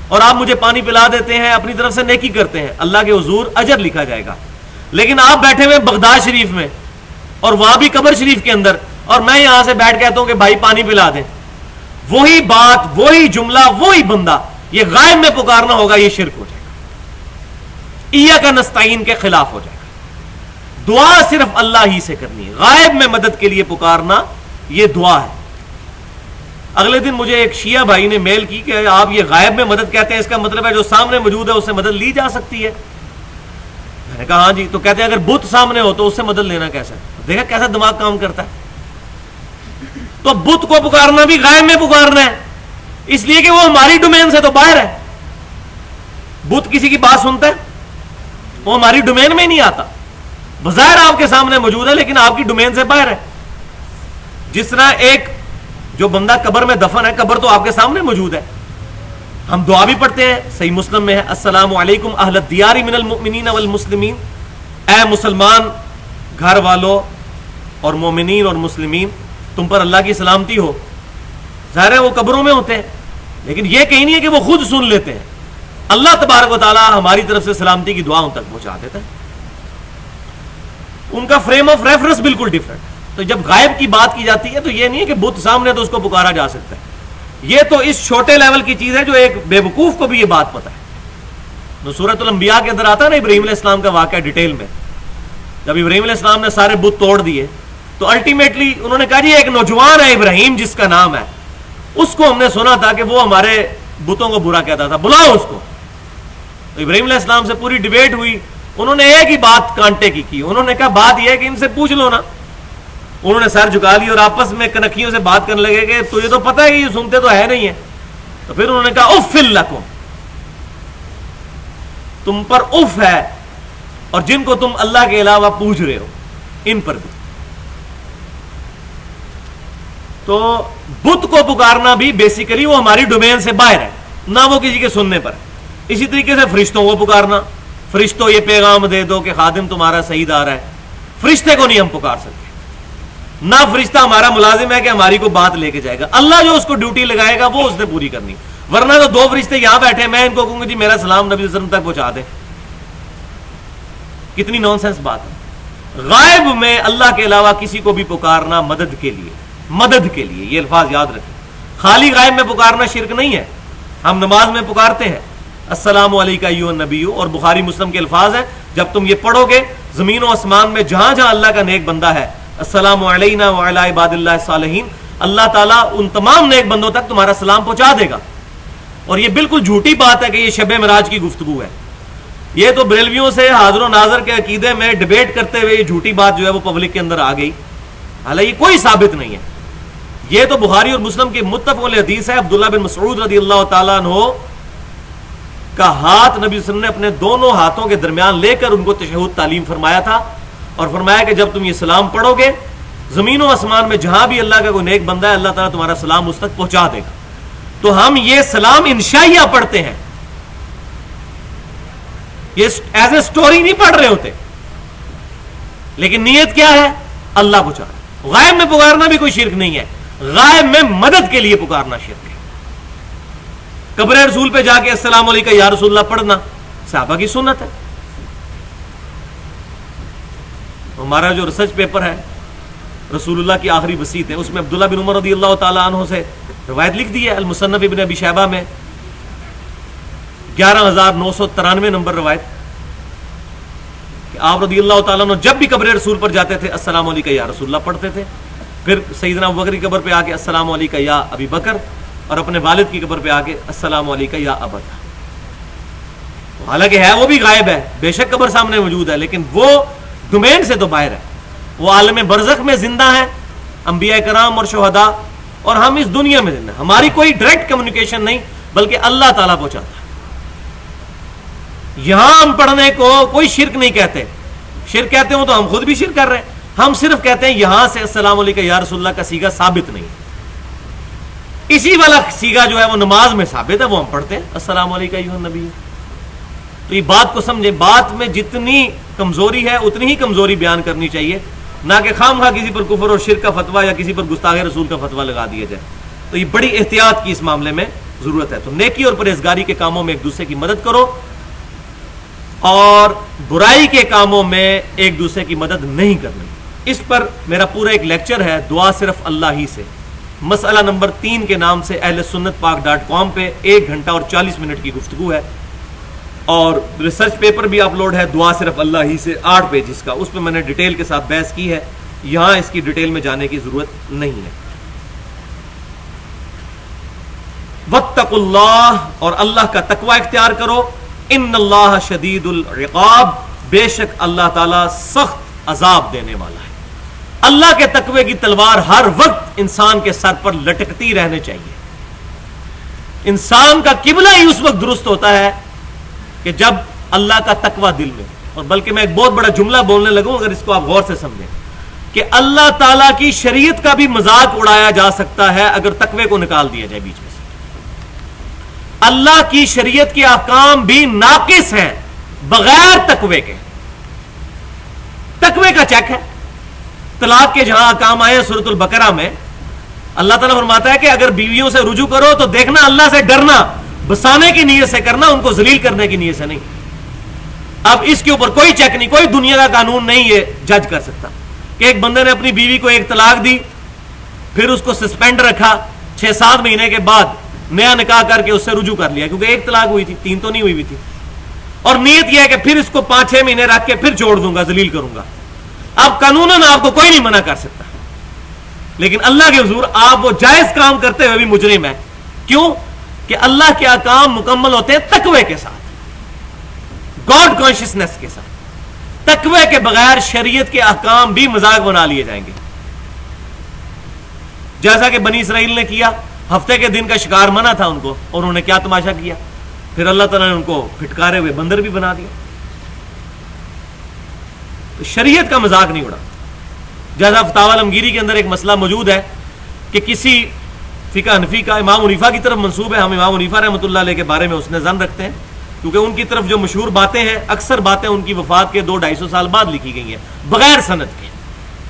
اور آپ مجھے پانی پلا دیتے ہیں، اپنی طرف سے نیکی کرتے ہیں، اللہ کے حضور اجر لکھا جائے گا۔ لیکن آپ بیٹھے ہوئے بغداد شریف میں اور وہاں بھی قبر شریف کے اندر، اور میں یہاں سے بیٹھ کہتا ہوں کہ بھائی پانی پلا دیں، وہی بات، وہی جملہ، وہی بندہ یہ غائب میں پکارنا ہوگا، یہ شرک ہو جائے گا، ایاک نستعین کے خلاف ہو جائے گا۔ دعا صرف اللہ ہی سے کرنی ہے، غائب میں مدد کے لیے پکارنا یہ دعا ہے۔ اگلے دن مجھے ایک شیعہ بھائی نے میل کی کہ آپ یہ غائب میں مدد کہتے ہیں، اس کا مطلب ہے جو سامنے موجود ہے اس سے مدد لی جا سکتی ہے؟ میں نے کہا ہاں جی۔ تو کہتے ہیں اگر بت سامنے ہو تو اس سے مدد لینا کیسا ہے؟ دیکھا کیسا دماغ کام کرتا ہے۔ تو بت کو پکارنا بھی غائب میں پکارنا ہے، اس لیے کہ وہ ہماری ڈومین سے تو باہر ہے۔ بت کسی کی بات سنتا ہے؟ وہ ہماری ڈومین میں نہیں آتا، بظاہر آپ کے سامنے موجود ہے لیکن آپ کی ڈومین سے باہر ہے۔ جس طرح ایک جو بندہ قبر میں دفن ہے، قبر تو آپ کے سامنے موجود ہے، ہم دعا بھی پڑھتے ہیں، صحیح مسلم میں ہے السلام علیکم اہل الدیار من المؤمنین والمسلمین، اے مسلمان گھر والوں اور مومنین اور مسلمین، تم پر اللہ کی سلامتی ہو۔ ظاہر ہے وہ قبروں میں ہوتے ہیں، لیکن یہ کہیں نہیں ہے کہ وہ خود سن لیتے ہیں، اللہ تبارک و تعالی ہماری طرف سے سلامتی کی دعا ان تک پہنچا دیتا ہے۔ ان کا فریم آف ریفرنس بالکل ڈیفرنٹ ہے۔ تو جب غائب کی بات کی جاتی ہے تو یہ نہیں ہے کہ بت سامنے تو اس کو پکارا جا سکتا ہے، یہ تو اس چھوٹے لیول کی چیز ہے جو ایک بے وقوف کو بھی یہ بات پتہ ہے۔ تو سورۃ الانبیاء کے اندر آتا ہے نا ابراہیم علیہ السلام کا واقعہ ڈیٹیل میں، جب ابراہیم علیہ السلام نے سارے بت توڑ دیے تو الٹیمیٹلی انہوں نے کہا جی ایک نوجوان ہے ابراہیم جس کا نام ہے، اس کو ہم نے سنا تھا کہ وہ ہمارے بتوں کو برا کہتا تھا، بلاؤ اس کو۔ تو ابراہیم علیہ السلام سے پوری ڈیبیٹ ہوئی، انہوں نے ایک ہی بات کانٹے کی، انہوں نے کہا بات یہ ہے کہ ان سے پوچھ لو نا. انہوں نے سر جھکا لی اور آپس میں کنکھیوں سے بات کرنے لگے کہ تجھے تو پتہ ہے کہ یہ سنتے تو ہے نہیں ہے. تو پھر انہوں نے کہا اف لکم، تم پر اف ہے، اور جن کو تم اللہ کے علاوہ پوچھ رہے ہو ان پر بھی. تو بت کو پکارنا بھی بیسیکلی وہ ہماری ڈومین سے باہر ہے، نہ وہ کسی کے سننے پر. اسی طریقے سے فرشتوں کو پکارنا، فرشتوں یہ پیغام دے دو کہ خادم تمہارا سعید آ رہا ہے، فرشتے کو نہیں ہم پکار سکتے. نہ فرشتہ ہمارا ملازم ہے کہ ہماری کو بات لے کے جائے گا، اللہ جو اس کو ڈیوٹی لگائے گا وہ اس نے پوری کرنی. ورنہ تو دو فرشتے یہاں بیٹھے، میں ان کو کہوں گا جی میرا سلام نبی صلی اللہ علیہ وسلم تک پہنچا دیں. کتنی نان سینس بات ہے. غائب میں اللہ کے علاوہ کسی کو بھی پکارنا مدد کے لیے، مدد کے لیے، یہ الفاظ یاد رکھیں. خالی غائب میں پکارنا شرک نہیں ہے. ہم نماز میں پکارتے ہیں السلام علیکم ایھا النبی، اور بخاری مسلم کے الفاظ ہیں، جب تم یہ پڑھو گے زمین و آسمان میں جہاں جہاں اللہ کا نیک بندہ ہے، السلام علینا وعلی عباد اللہ الصالحین، اللہ تعالیٰ ان تمام نیک بندوں تک تمہارا سلام پہنچا دے گا. اور یہ بالکل جھوٹی بات ہے کہ یہ شب معراج کی گفتگو ہے. یہ تو بریلویوں سے حاضر و ناظر کے عقیدے میں ڈیبیٹ کرتے ہوئے یہ جھوٹی بات جو ہے وہ پبلک کے اندر آ گئی، حالانکہ کوئی ثابت نہیں ہے. یہ تو بخاری اور مسلم کی متفق علیہ حدیث ہے. عبداللہ بن مسعود رضی اللہ تعالیٰ عنہ کا ہاتھ نبی صلی اللہ علیہ وسلم نے اپنے دونوں ہاتھوں کے درمیان لے کر ان کو تشہد تعلیم فرمایا تھا، اور فرمایا کہ جب تم یہ سلام پڑھو گے زمین و آسمان میں جہاں بھی اللہ کا کوئی نیک بندہ ہے اللہ تعالیٰ تمہارا سلام اس تک پہنچا دے گا. تو ہم یہ سلام انشائیہ پڑھتے ہیں، یہ ایز اے سٹوری نہیں پڑھ رہے ہوتے، لیکن نیت کیا ہے؟ اللہ پہنچا. غائب میں پکارنا بھی کوئی شرک نہیں ہے، غائب میں مدد کے لیے پکارنا شرک ہے. قبر رسول پہ جا کے السلام علیکم یا رسول اللہ پڑھنا صحابہ کی سنت ہے. ہمارا جو ریسرچ پیپر ہے رسول اللہ کی آخری وصیت ہے، اس میں عبداللہ بن عمر رضی اللہ تعالیٰ عنہ سے روایت لکھ دی ہے، المصنف ابن ابی شیبہ میں 11993 نمبر روایت، کہ آپ رضی اللہ تعالیٰ عنہ جب بھی قبر رسول پر جاتے تھے السلام علیکم یا رسول اللہ پڑھتے تھے. پھر سیدنا ابوبکر کی قبر پہ آ کے السلام علیکم یا ابی بکر، اور اپنے والد کی قبر پہ آ کے السلام علیکم یا ابتا. حالانکہ ہے وہ بھی غائب ہے، بے شک قبر سامنے موجود ہے، لیکن وہ ڈومین سے تو باہر ہے. وہ عالم برزخ میں زندہ ہے، انبیاء کرام اور شہداء، اور ہم اس دنیا میں زندہ. ہماری کوئی ڈائریکٹ کمیونیکیشن نہیں، بلکہ اللہ تعالیٰ پہنچاتا ہے. یہاں ہم پڑھنے کو کوئی شرک نہیں کہتے. شرک کہتے ہوں تو ہم خود بھی شرک کر رہے ہیں. ہم صرف کہتے ہیں یہاں سے السلام علیکم یا رسول اللہ کا سیگا ثابت نہیں. اسی والا سیگا جو ہے وہ نماز میں ثابت ہے، وہ ہم پڑھتے ہیں السلام علیکم ایھا النبی. تو یہ بات کو سمجھیں، بات میں جتنی کمزوری ہے اتنی ہی کمزوری بیان کرنی چاہیے، نہ کہ خام خواہ کسی پر کفر اور شرک کا فتویٰ یا کسی پر گستاخ رسول کا فتویٰ لگا دیا جائے. تو یہ بڑی احتیاط کی اس معاملے میں ضرورت ہے. تو نیکی اور پرہیزگاری کے کاموں میں ایک دوسرے کی مدد کرو، اور برائی کے کاموں میں ایک دوسرے کی مدد نہیں کرنی. اس پر میرا پورا ایک لیکچر ہے، دعا صرف اللہ ہی سے، مسئلہ نمبر 3 کے نام سے اہل سنت پاک.com پہ 1 گھنٹہ اور 40 منٹ کی گفتگو ہے. اور ریسرچ پیپر بھی اپلوڈ ہے دعا صرف اللہ ہی سے 8 پیجز کا، اس پہ میں نے ڈیٹیل کے ساتھ بحث کی ہے. یہاں اس کی ڈیٹیل میں جانے کی ضرورت نہیں ہے. واتقوا اللہ، اور اللہ کا تقوی اختیار کرو. ان اللہ شدید العقاب، بے شک اللہ تعالیٰ سخت عذاب دینے والا ہے. اللہ کے تقوی کی تلوار ہر وقت انسان کے سر پر لٹکتی رہنے چاہیے. انسان کا قبلہ ہی اس وقت درست ہوتا ہے کہ جب اللہ کا تقوی دل میں. اور بلکہ میں ایک بہت بڑا جملہ بولنے لگوں، اگر اس کو آپ غور سے سمجھیں، کہ اللہ تعالیٰ کی شریعت کا بھی مذاق اڑایا جا سکتا ہے اگر تقوی کو نکال دیا جائے بیچ میں سے. اللہ کی شریعت کے احکام بھی ناقص ہیں بغیر تقوی کے. تقوی کا چیک ہے. طلاق کے جہاں احکام آئے سورۃ البقرہ میں اللہ تعالیٰ فرماتا ہے کہ اگر بیویوں سے رجوع کرو تو دیکھنا اللہ سے ڈرنا، بسانے کی نیت سے کرنا، ان کو ذلیل کرنے کی نیت سے نہیں. اب اس کے اوپر کوئی چیک نہیں، کوئی دنیا کا قانون نہیں یہ جج کر سکتا کہ ایک بندے نے اپنی بیوی کو ایک طلاق دی، پھر اس کو سسپینڈ رکھا، 6-7 مہینے کے بعد نیا نکاح کر کے اس سے رجوع کر لیا، کیونکہ ایک طلاق ہوئی تھی، 3 تو نہیں ہوئی تھی، اور نیت یہ ہے کہ پھر اس کو 5-6 مہینے رکھ کے پھر چھوڑ دوں گا، ذلیل کروں گا. اب قانوناً آپ کو کوئی نہیں منع کر سکتا، لیکن اللہ کے حضور آپ وہ جائز کام کرتے ہوئے بھی مجرم ہیں. کیوں؟ کہ اللہ کے احکام مکمل ہوتے ہیں تقوی کے ساتھ. گاڈ کانشیسنس کے ساتھ. تقوی کے بغیر شریعت کے احکام بھی مذاق بنا لیے جائیں گے, جیسا کہ بنی اسرائیل نے کیا. ہفتے کے دن کا شکار منع تھا ان کو, اور انہوں نے کیا تماشا کیا, پھر اللہ تعالیٰ نے ان کو پھٹکارے ہوئے بندر بھی بنا دیا. تو شریعت کا مذاق نہیں اڑا. جیسا فتاوی علمگیری کے اندر ایک مسئلہ موجود ہے کہ کسی فقہ حنفی کا امام حنیفہ کی طرف منسوب ہے, ہم امام حنیفہ رحمۃ اللہ علیہ کے بارے میں حسن ظن رکھتے ہیں, کیونکہ ان کی طرف جو مشہور باتیں ہیں اکثر باتیں ان کی وفات کے 200-250 سال بعد لکھی گئی ہیں بغیر سند کے,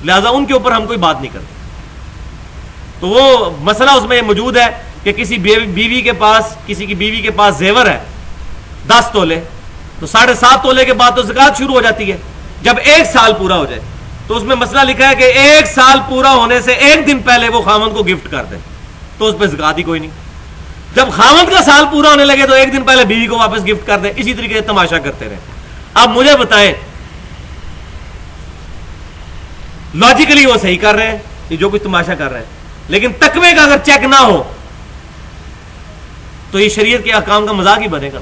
لہذا ان کے اوپر ہم کوئی بات نہیں کرتے. تو وہ مسئلہ اس میں موجود ہے کہ کسی بیوی کے پاس, کسی کی بیوی کے پاس زیور ہے 10 تولے, تو 7.5 تولے کے بعد تو زکوٰۃ شروع ہو جاتی ہے. جب 1 سال پورا ہو جائے تو اس میں مسئلہ لکھا ہے کہ 1 سال پورا ہونے سے 1 دن پہلے وہ خاوند کو گفٹ کر دے, تو اس پہ زکوٰۃ ہی کوئی نہیں. جب خاوند کا سال پورا ہونے لگے تو 1 دن پہلے بیوی کو واپس گفٹ کر دے. اسی طریقے سے تماشا کرتے رہے. اب مجھے بتائیں لاجیکلی وہ صحیح کر رہے ہیں یہ جو کچھ تماشا کر رہے ہیں, لیکن تقوی کا اگر چیک نہ ہو تو یہ شریعت کے احکام کا مذاق ہی بنے گا.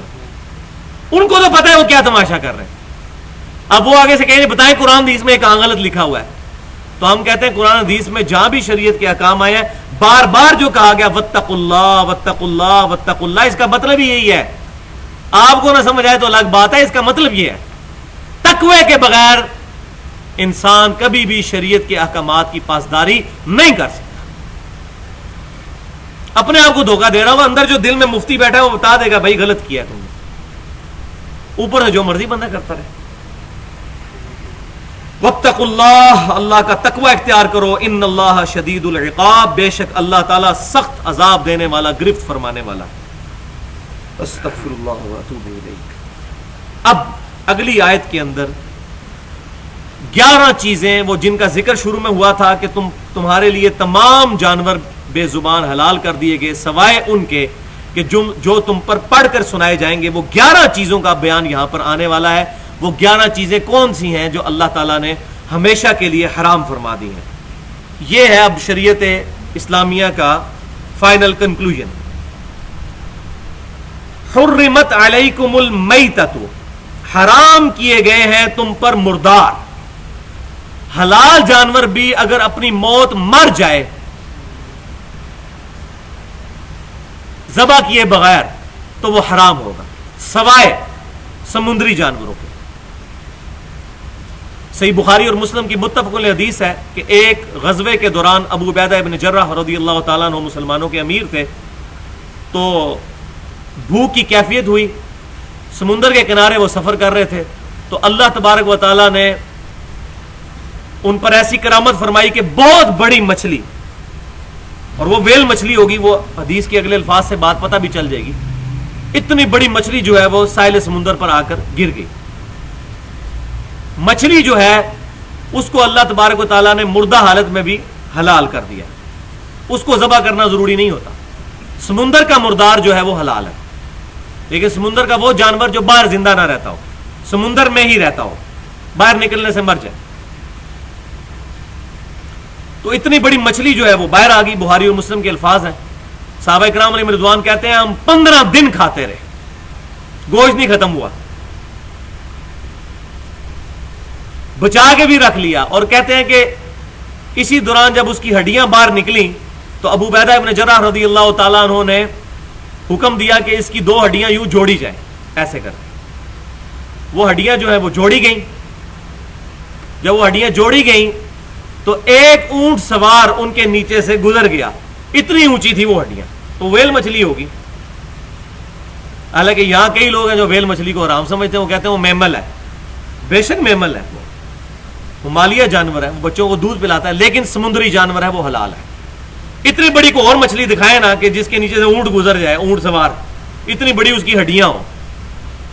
ان کو تو پتہ ہے وہ کیا تماشا کر رہے ہیں. اب وہ آگے سے کہیں بتائیں قرآن حدیث میں ایک غلط لکھا ہوا ہے, تو ہم کہتے ہیں قرآن حدیث میں جہاں بھی شریعت کے احکام آئے ہیں بار بار جو کہا گیا واتقوا اللہ واتقوا اللہ واتقوا اللہ, اس کا مطلب ہی یہی ہے. آپ کو نہ سمجھ آئے تو الگ بات ہے, اس کا مطلب یہ ہے تقوی کے بغیر انسان کبھی بھی شریعت کے احکامات کی پاسداری نہیں کر سکتا. اپنے آپ کو دھوکہ دے رہا ہوں, اندر جو دل میں مفتی بیٹھا ہے وہ بتا دے گا بھائی غلط کیا ہے تم نے, اوپر سے جو مرضی بندہ کرتا رہے. واتقوا اللہ, اللہ کا تقوی اختیار کرو. ان اللہ شدید العقاب, بے شک اللہ تعالیٰ سخت عذاب دینے والا, گرفت فرمانے والا. استغفر اللہ واتوب الیک. اب اگلی آیت کے اندر 11 چیزیں وہ جن کا ذکر شروع میں ہوا تھا کہ تمہارے لیے تمام جانور بے زبان حلال کر دیے گئے سوائے ان کے کہ جو تم پر پڑھ کر سنائے جائیں گے. وہ 11 چیزوں کا بیان یہاں پر آنے والا ہے. وہ 11 چیزیں کون سی ہیں جو اللہ تعالیٰ نے ہمیشہ کے لیے حرام فرما دی ہیں. یہ ہے اب شریعت اسلامیہ کا فائنل کنکلوژن. حرمت علیکم المیتۃ, حرام کیے گئے ہیں تم پر مردار. حلال جانور بھی اگر اپنی موت مر جائے ذبح کیے بغیر تو وہ حرام ہوگا سوائے سمندری جانوروں کے. صحیح بخاری اور مسلم کی متفق علیہ حدیث ہے کہ ایک غزوے کے دوران ابو عبیدہ ابن جراح رضی اللہ تعالیٰ عنہ مسلمانوں کے امیر تھے, تو بھوک کی کیفیت ہوئی, سمندر کے کنارے وہ سفر کر رہے تھے, تو اللہ تبارک و تعالیٰ نے ان پر ایسی کرامت فرمائی کہ بہت بڑی مچھلی, اور وہ ویل مچھلی ہوگی, وہ حدیث کے اگلے الفاظ سے بات پتہ بھی چل جائے گی, اتنی بڑی مچھلی جو ہے وہ ساحل سمندر پر آ کر گر گئی. مچھلی جو ہے اس کو اللہ تبارک و تعالیٰ نے مردہ حالت میں بھی حلال کر دیا, اس کو ذبح کرنا ضروری نہیں ہوتا. سمندر کا مردار جو ہے وہ حلال ہے, لیکن سمندر کا وہ جانور جو باہر زندہ نہ رہتا ہو, سمندر میں ہی رہتا ہو, باہر نکلنے سے مر جائے. تو اتنی بڑی مچھلی جو ہے وہ باہر آ گئی. بخاری اور مسلم کے الفاظ ہیں, صحابہ کرام علیہ رضوان کہتے ہیں ہم 15 دن کھاتے رہے, گوشت نہیں ختم ہوا, بچا کے بھی رکھ لیا. اور کہتے ہیں کہ اسی دوران جب اس کی ہڈیاں باہر نکلیں تو ابو عبیدہ ابن جراح رضی اللہ تعالیٰ عنہ نے حکم دیا کہ اس کی 2 ہڈیاں یوں جوڑی جائیں, ایسے کر. وہ ہڈیاں جو ہیں وہ جوڑی گئیں. جب وہ ہڈیاں جوڑی گئیں تو ایک اونٹ سوار ان کے نیچے سے گزر گیا, اتنی اونچی تھی وہ ہڈیاں. تو ویل مچھلی ہوگی, حالانکہ یہاں کئی لوگ ہیں جو ویل مچھلی کو حرام سمجھتے ہیں, وہ کہتے ہیں وہ میمل ہے. بے شک میمل ہے, وہ مالیہ جانور ہے, بچوں کو دودھ پلاتا ہے, لیکن سمندری جانور ہے, وہ حلال ہے. اتنی بڑی کو اور مچھلی دکھائے نا کہ جس کے نیچے سے اونٹ گزر جائے, اونٹ سوار, اتنی بڑی اس کی ہڈیاں ہوں.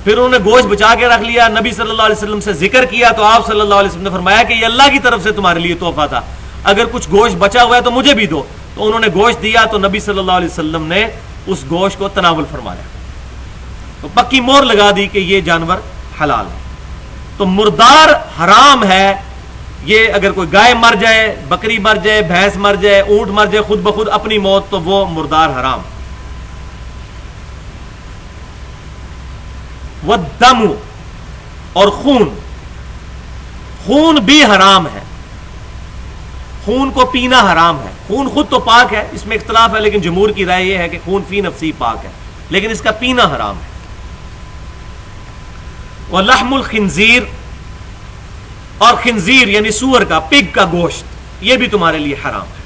پھر انہوں نے گوشت بچا کے رکھ لیا, نبی صلی اللہ علیہ وسلم سے ذکر کیا, تو آپ صلی اللہ علیہ وسلم نے فرمایا کہ یہ اللہ کی طرف سے تمہارے لیے تحفہ تھا, اگر کچھ گوشت بچا ہوا ہے تو مجھے بھی دو. تو انہوں نے گوشت دیا, تو نبی صلی اللہ علیہ وسلم نے اس گوشت کو تناول فرمایا, تو پکی مور لگا دی کہ یہ جانور حلال ہے. تو مردار حرام ہے. یہ اگر کوئی گائے مر جائے, بکری مر جائے, بھینس مر جائے, اونٹ مر جائے خود بخود اپنی موت, تو وہ مردار حرام. والدم, اور خون بھی حرام ہے. خون کو پینا حرام ہے. خون خود تو پاک ہے، اس میں اختلاف ہے، لیکن جمہور کی رائے یہ ہے کہ خون فی نفسی پاک ہے، لیکن اس کا پینا حرام ہے. وَلَحْمُ الْخِنْزِيرِ، اور خنزیر یعنی سور کا، پگ کا گوشت، یہ بھی تمہارے لیے حرام ہے.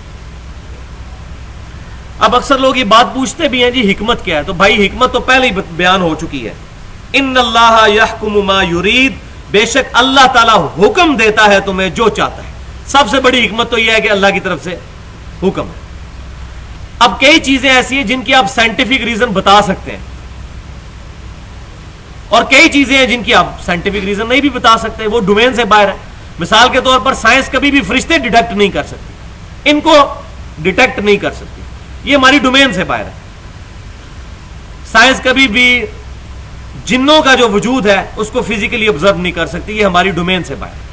اب اکثر لوگ یہ بات پوچھتے بھی ہیں جی حکمت کیا ہے؟ تو بھائی حکمت تو پہلے ہی بیان ہو چکی ہے. ان اللہ یحکم ما یرید، بے شک اللہ تعالیٰ حکم دیتا ہے تمہیں جو چاہتا ہے. سب سے بڑی حکمت تو یہ ہے کہ اللہ کی طرف سے حکم ہے. اب کئی چیزیں ایسی ہیں جن کی آپ سائنٹیفک ریزن بتا سکتے ہیں، اور کئی چیزیں ہیں جن کی آپ سائنٹیفک ریزن نہیں بھی بتا سکتے، وہ ڈومین سے باہر ہے. مثال کے طور پر سائنس کبھی بھی فرشتے ڈیٹیکٹ نہیں کر سکتی، ان کو ڈیٹیکٹ نہیں کر سکتی، یہ ہماری ڈومین سے باہر ہے. سائنس کبھی بھی جنوں کا جو وجود ہے اس کو فزیکلی آبزرو نہیں کر سکتی، یہ ہماری ڈومین سے باہر ہے.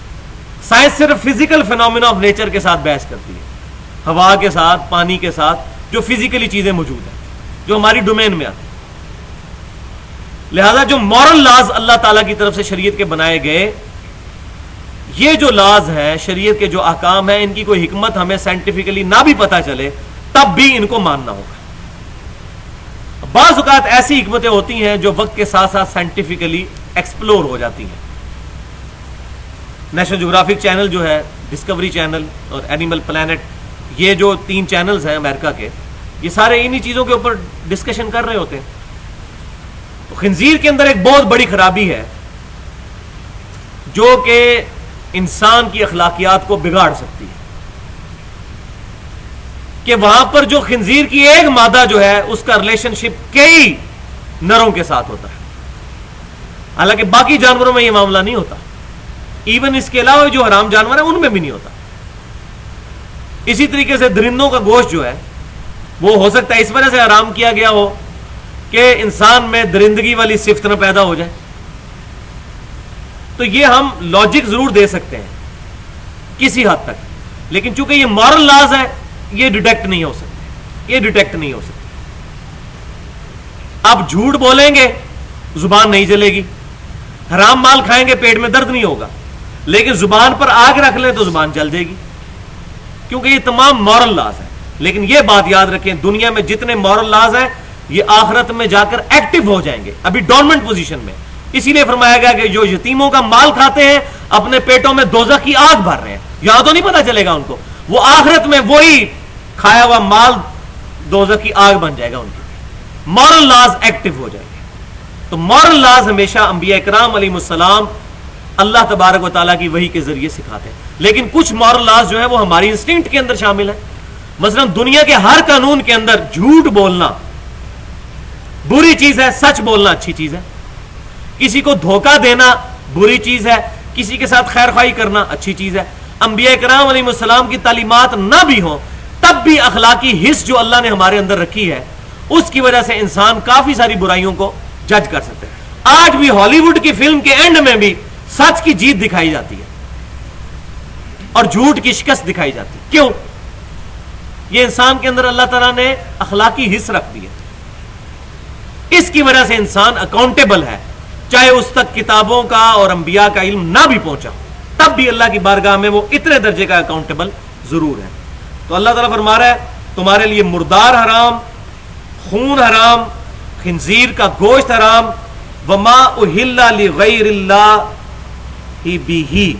سائنس صرف فزیکل فینومینا آف نیچر کے ساتھ بحث کرتی ہے، ہوا کے ساتھ، پانی کے ساتھ، جو فزیکلی چیزیں موجود ہیں جو ہماری ڈومین میں آتی ہیں. لہذا جو مورل لاز اللہ تعالیٰ کی طرف سے شریعت کے بنائے گئے، یہ جو لاز ہیں، شریعت کے جو احکام ہیں، ان کی کوئی حکمت ہمیں سائنٹیفکلی نہ بھی پتہ چلے تب بھی ان کو ماننا ہوگا. بعض اوقات ایسی حکمتیں ہوتی ہیں جو وقت کے ساتھ ساتھ سائنٹیفکلی ایکسپلور ہو جاتی ہیں. نیشنل جغرافک چینل جو ہے، ڈسکوری چینل اور اینیمل پلانٹ، یہ جو 3 چینلز ہیں امریکہ کے، یہ سارے انہی چیزوں کے اوپر ڈسکشن کر رہے ہوتے ہیں. تو خنزیر کے اندر ایک بہت بڑی خرابی ہے جو کہ انسان کی اخلاقیات کو بگاڑ سکتی ہے، کہ وہاں پر جو خنزیر کی ایک مادہ جو ہے اس کا ریلیشن شپ کئی نروں کے ساتھ ہوتا ہے، حالانکہ باقی جانوروں میں یہ معاملہ نہیں ہوتا. ایون اس کے علاوہ جو حرام جانور ہیں ان میں بھی نہیں ہوتا. اسی طریقے سے درندوں کا گوشت جو ہے وہ ہو سکتا ہے اس وجہ سے حرام کیا گیا ہو کہ انسان میں درندگی والی صفت نہ پیدا ہو جائے. تو یہ ہم لاجک ضرور دے سکتے ہیں کسی حد تک، لیکن چونکہ یہ مورل لاز ہے، یہ ڈیٹیکٹ نہیں ہو سکتے، یہ ڈیٹیکٹ نہیں ہو سکتے. آپ جھوٹ بولیں گے زبان نہیں جلے گی، حرام مال کھائیں گے پیٹ میں درد نہیں ہوگا، لیکن زبان پر آگ رکھ لیں تو زبان جل جائے گی، کیونکہ یہ تمام مورل لاز ہیں. لیکن یہ بات یاد رکھیں، دنیا میں جتنے مورل لاز ہیں یہ آخرت میں جا کر ایکٹیو ہو جائیں گے، ابھی ڈورمنٹ پوزیشن میں. اسی لیے فرمایا گیا کہ جو یتیموں کا مال کھاتے ہیں اپنے پیٹوں میں دوزخ کی آگ بھر رہے ہیں. یہاں تو نہیں پتا چلے گا ان کو، وہ آخرت میں وہی کھایا ہوا مال دوزخ کی آگ بن جائے گا ان کی. مورل لاز ایکٹیو ہو جائیں گے. تو مورل لاز ہمیشہ انبیاء کرام علیہ السلام اللہ تبارک و تعالیٰ کی وحی کے ذریعے سکھاتے ہیں. لیکن کچھ مورل لاز جو ہیں وہ ہماری انسٹنکٹ کے اندر شامل ہیں. مثلا دنیا کے ہر قانون کے اندر جھوٹ بولنا بری چیز ہے، سچ بولنا اچھی چیز ہے. کسی کو دھوکہ دینا بری چیز ہے، کسی کے ساتھ خیر خواہی کرنا اچھی چیز ہے. انبیاء کرام علیہ السلام کی تعلیمات نہ بھی ہوں تب بھی اخلاقی حس جو اللہ نے ہمارے اندر رکھی ہے اس کی وجہ سے انسان کافی ساری برائیوں کو جج کر سکتے ہیں. آج بھی ہالی ووڈ کی فلم کے اینڈ میں بھی سچ کی جیت دکھائی جاتی ہے اور جھوٹ کی شکست دکھائی جاتی ہے. کیوں؟ یہ انسان کے اندر اللہ تعالیٰ نے اخلاقی حس رکھ دی ہے. اس کی وجہ سے انسان اکاؤنٹیبل ہے، چاہے اس تک کتابوں کا اور انبیاء کا علم نہ بھی پہنچا تب بھی اللہ کی بارگاہ میں وہ اتنے درجے کا اکاؤنٹیبل ضرور ہے. تو اللہ تعالیٰ فرما رہا ہے تمہارے لیے مردار حرام، خون حرام، خنزیر کا گوشت حرام، وما اہل لغیر اللہ بہ،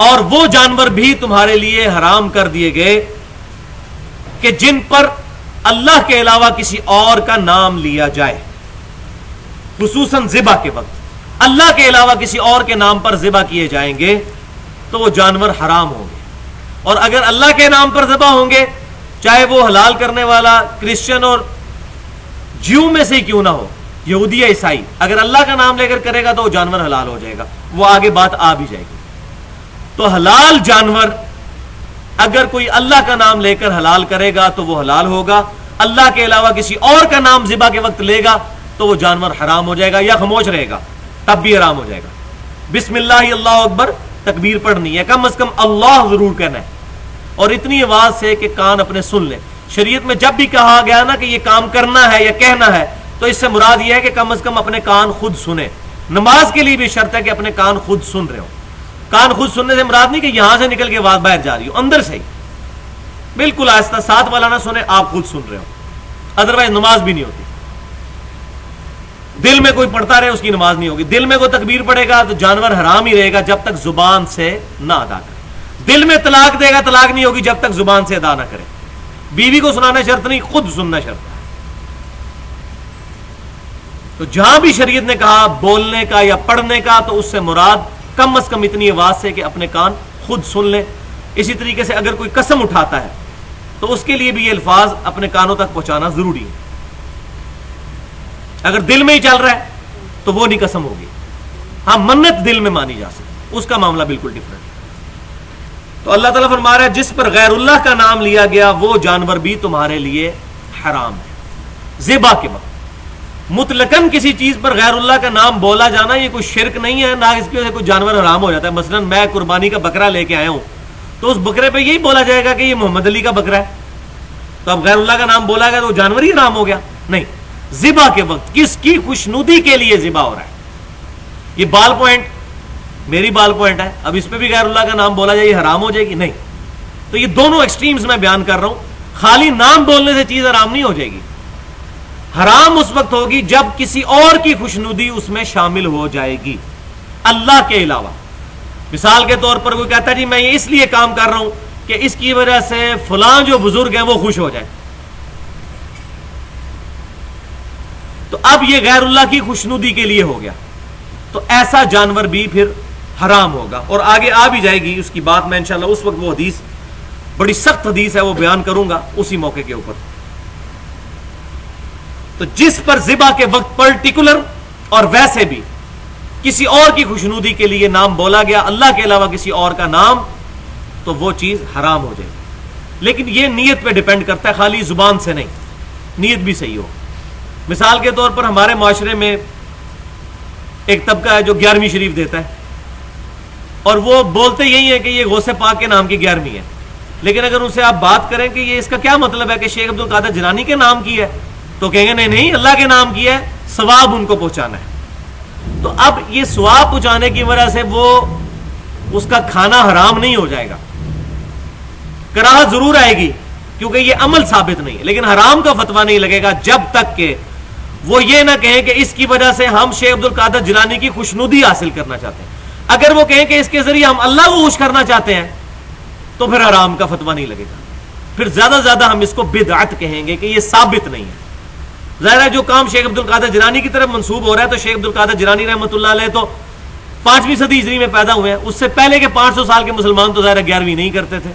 اور وہ جانور بھی تمہارے لیے حرام کر دیے گئے کہ جن پر اللہ کے علاوہ کسی اور کا نام لیا جائے. خصوصاً ذبح کے وقت اللہ کے علاوہ کسی اور کے نام پر ذبح کیے جائیں گے تو وہ جانور حرام ہوں گے. اور اگر اللہ کے نام پر ذبح ہوں گے، چاہے وہ حلال کرنے والا کرسچن اور جیو میں سے ہی کیوں نہ ہو، یہودی یا عیسائی، اگر اللہ کا نام لے کر کرے گا تو وہ جانور حلال ہو جائے گا. وہ آگے بات آ بھی جائے گی. تو حلال جانور اگر کوئی اللہ کا نام لے کر حلال کرے گا تو وہ حلال ہوگا، اللہ کے علاوہ کسی اور کا نام ذبح کے وقت لے گا تو وہ جانور حرام ہو جائے گا، یا خاموش رہے گا تب بھی حرام ہو جائے گا. بسم اللہ اللہ اکبر تکبیر پڑھنی ہے، کم از کم اللہ ضرور کہنا ہے، اور اتنی آواز سے کہ کان اپنے سن لیں. شریعت میں جب بھی کہا گیا نا کہ یہ کام کرنا ہے یا کہنا ہے تو اس سے مراد یہ ہے کہ کم از کم اپنے کان خود سنیں. نماز کے لیے بھی شرط ہے کہ اپنے کان خود سن رہے ہو. کان خود سننے سے مراد نہیں کہ یہاں سے نکل کے آواز باہر جا رہی ہو، اندر سے ہی بالکل آہستہ، ساتھ والا نہ سنے، آپ خود سن رہے ہو، ادروائز نماز بھی نہیں ہوتی. دل میں کوئی پڑھتا رہے اس کی نماز نہیں ہوگی. دل میں کوئی تکبیر پڑھے گا تو جانور حرام ہی رہے گا جب تک زبان سے نہ ادا کرے. دل میں طلاق دے گا، طلاق نہیں ہوگی جب تک زبان سے ادا نہ کرے. بیوی کو سنانا شرط نہیں، خود سننا شرط ہے. تو جہاں بھی شریعت نے کہا بولنے کا یا پڑھنے کا تو اس سے مراد کم از کم اتنی آواز سے کہ اپنے کان خود سن لیں. اسی طریقے سے اگر کوئی قسم اٹھاتا ہے تو اس کے لیے بھی یہ الفاظ اپنے کانوں تک پہنچانا ضروری ہے. اگر دل میں ہی چل رہا ہے تو وہ نہیں قسم ہوگی. ہاں منت دل میں مانی جا سکتی، اس کا معاملہ بالکل ڈفرنٹ. تو اللہ تعالیٰ فرما رہا ہے جس پر غیر اللہ کا نام لیا گیا وہ جانور بھی تمہارے لیے حرام ہے. ذبح کے وقت مطلقاً کسی چیز پر غیر اللہ کا نام بولا جانا یہ کوئی شرک نہیں ہے، نہ اس کی وجہ سے کوئی جانور حرام ہو جاتا ہے. مثلا میں قربانی کا بکرا لے کے آیا ہوں تو اس بکرے پہ یہی بولا جائے گا کہ یہ محمد علی کا بکرا ہے، تو اب غیر اللہ کا نام بولا گیا تو وہ جانور ہی حرام ہو گیا؟ نہیں. ذبح کے وقت کس کی خوشنودی کے لیے ذبح ہو رہا ہے. یہ بال پوائنٹ میری بال پوائنٹ ہے، اب اس پہ بھی غیر اللہ کا نام بولا جائے یہ حرام ہو جائے گی؟ نہیں. تو یہ دونوں ایکسٹریمز میں بیان کر رہا ہوں. خالی نام بولنے سے چیز حرام نہیں ہو جائے گی. حرام اس وقت ہوگی جب کسی اور کی خوشنودی اس میں شامل ہو جائے گی اللہ کے علاوہ. مثال کے طور پر کوئی کہتا ہے جی میں یہ اس لیے کام کر رہا ہوں کہ اس کی وجہ سے فلاں جو بزرگ ہیں وہ خوش ہو جائیں، تو اب یہ غیر اللہ کی خوشنودی کے لیے ہو گیا. تو ایسا جانور بھی پھر حرام ہوگا. اور آگے آ بھی جائے گی اس کی بات، میں انشاءاللہ اس وقت وہ حدیث بڑی سخت حدیث ہے وہ بیان کروں گا اسی موقع کے اوپر. تو جس پر ذبح کے وقت پرٹیکولر اور ویسے بھی کسی اور کی خوشنودی کے لیے نام بولا گیا اللہ کے علاوہ کسی اور کا نام، تو وہ چیز حرام ہو جائے. لیکن یہ نیت پہ ڈیپینڈ کرتا ہے، خالی زبان سے نہیں، نیت بھی صحیح ہو. مثال کے طور پر ہمارے معاشرے میں ایک طبقہ ہے جو 11ویں شریف دیتا ہے اور وہ بولتے یہی ہے کہ یہ غوث پاک کے نام کی 11ویں ہے. لیکن اگر ان سے آپ بات کریں کہ یہ اس کا کیا مطلب ہے کہ شیخ عبد القادر جیلانی کے نام کی ہے، تو کہیں گے نہیں اللہ کے نام کی ہے، ثواب ان کو پہنچانا ہے. تو اب یہ ثواب پہنچانے کی وجہ سے وہ اس کا کھانا حرام نہیں ہو جائے گا. کراہت ضرور آئے گی کیونکہ یہ عمل ثابت نہیں ہے، لیکن حرام کا فتویٰ نہیں لگے گا جب تک کہ وہ یہ نہ کہیں کہ اس کی وجہ سے ہم شیخ عبد القادر جیلانی کی خوشنودی حاصل کرنا چاہتے ہیں. اگر وہ کہیں کہ اس کے ذریعے ہم اللہ کو خوش کرنا چاہتے ہیں تو پھر حرام کا فتویٰ نہیں لگے گا. پھر زیادہ زیادہ ہم اس کو بدعت کہیں گے کہ یہ ثابت نہیں ہے. ظاہر ہے جو کام شیخ عبد القادر جیلانی کی طرف منسوب ہو رہا ہے، تو شیخ عبد القادر جیلانی رحمۃ اللہ علیہ تو 5ویں صدی ہجری میں پیدا ہوئے ہیں. اس سے پہلے کے 500 سال کے مسلمان تو ظاہر 11ویں نہیں کرتے تھے.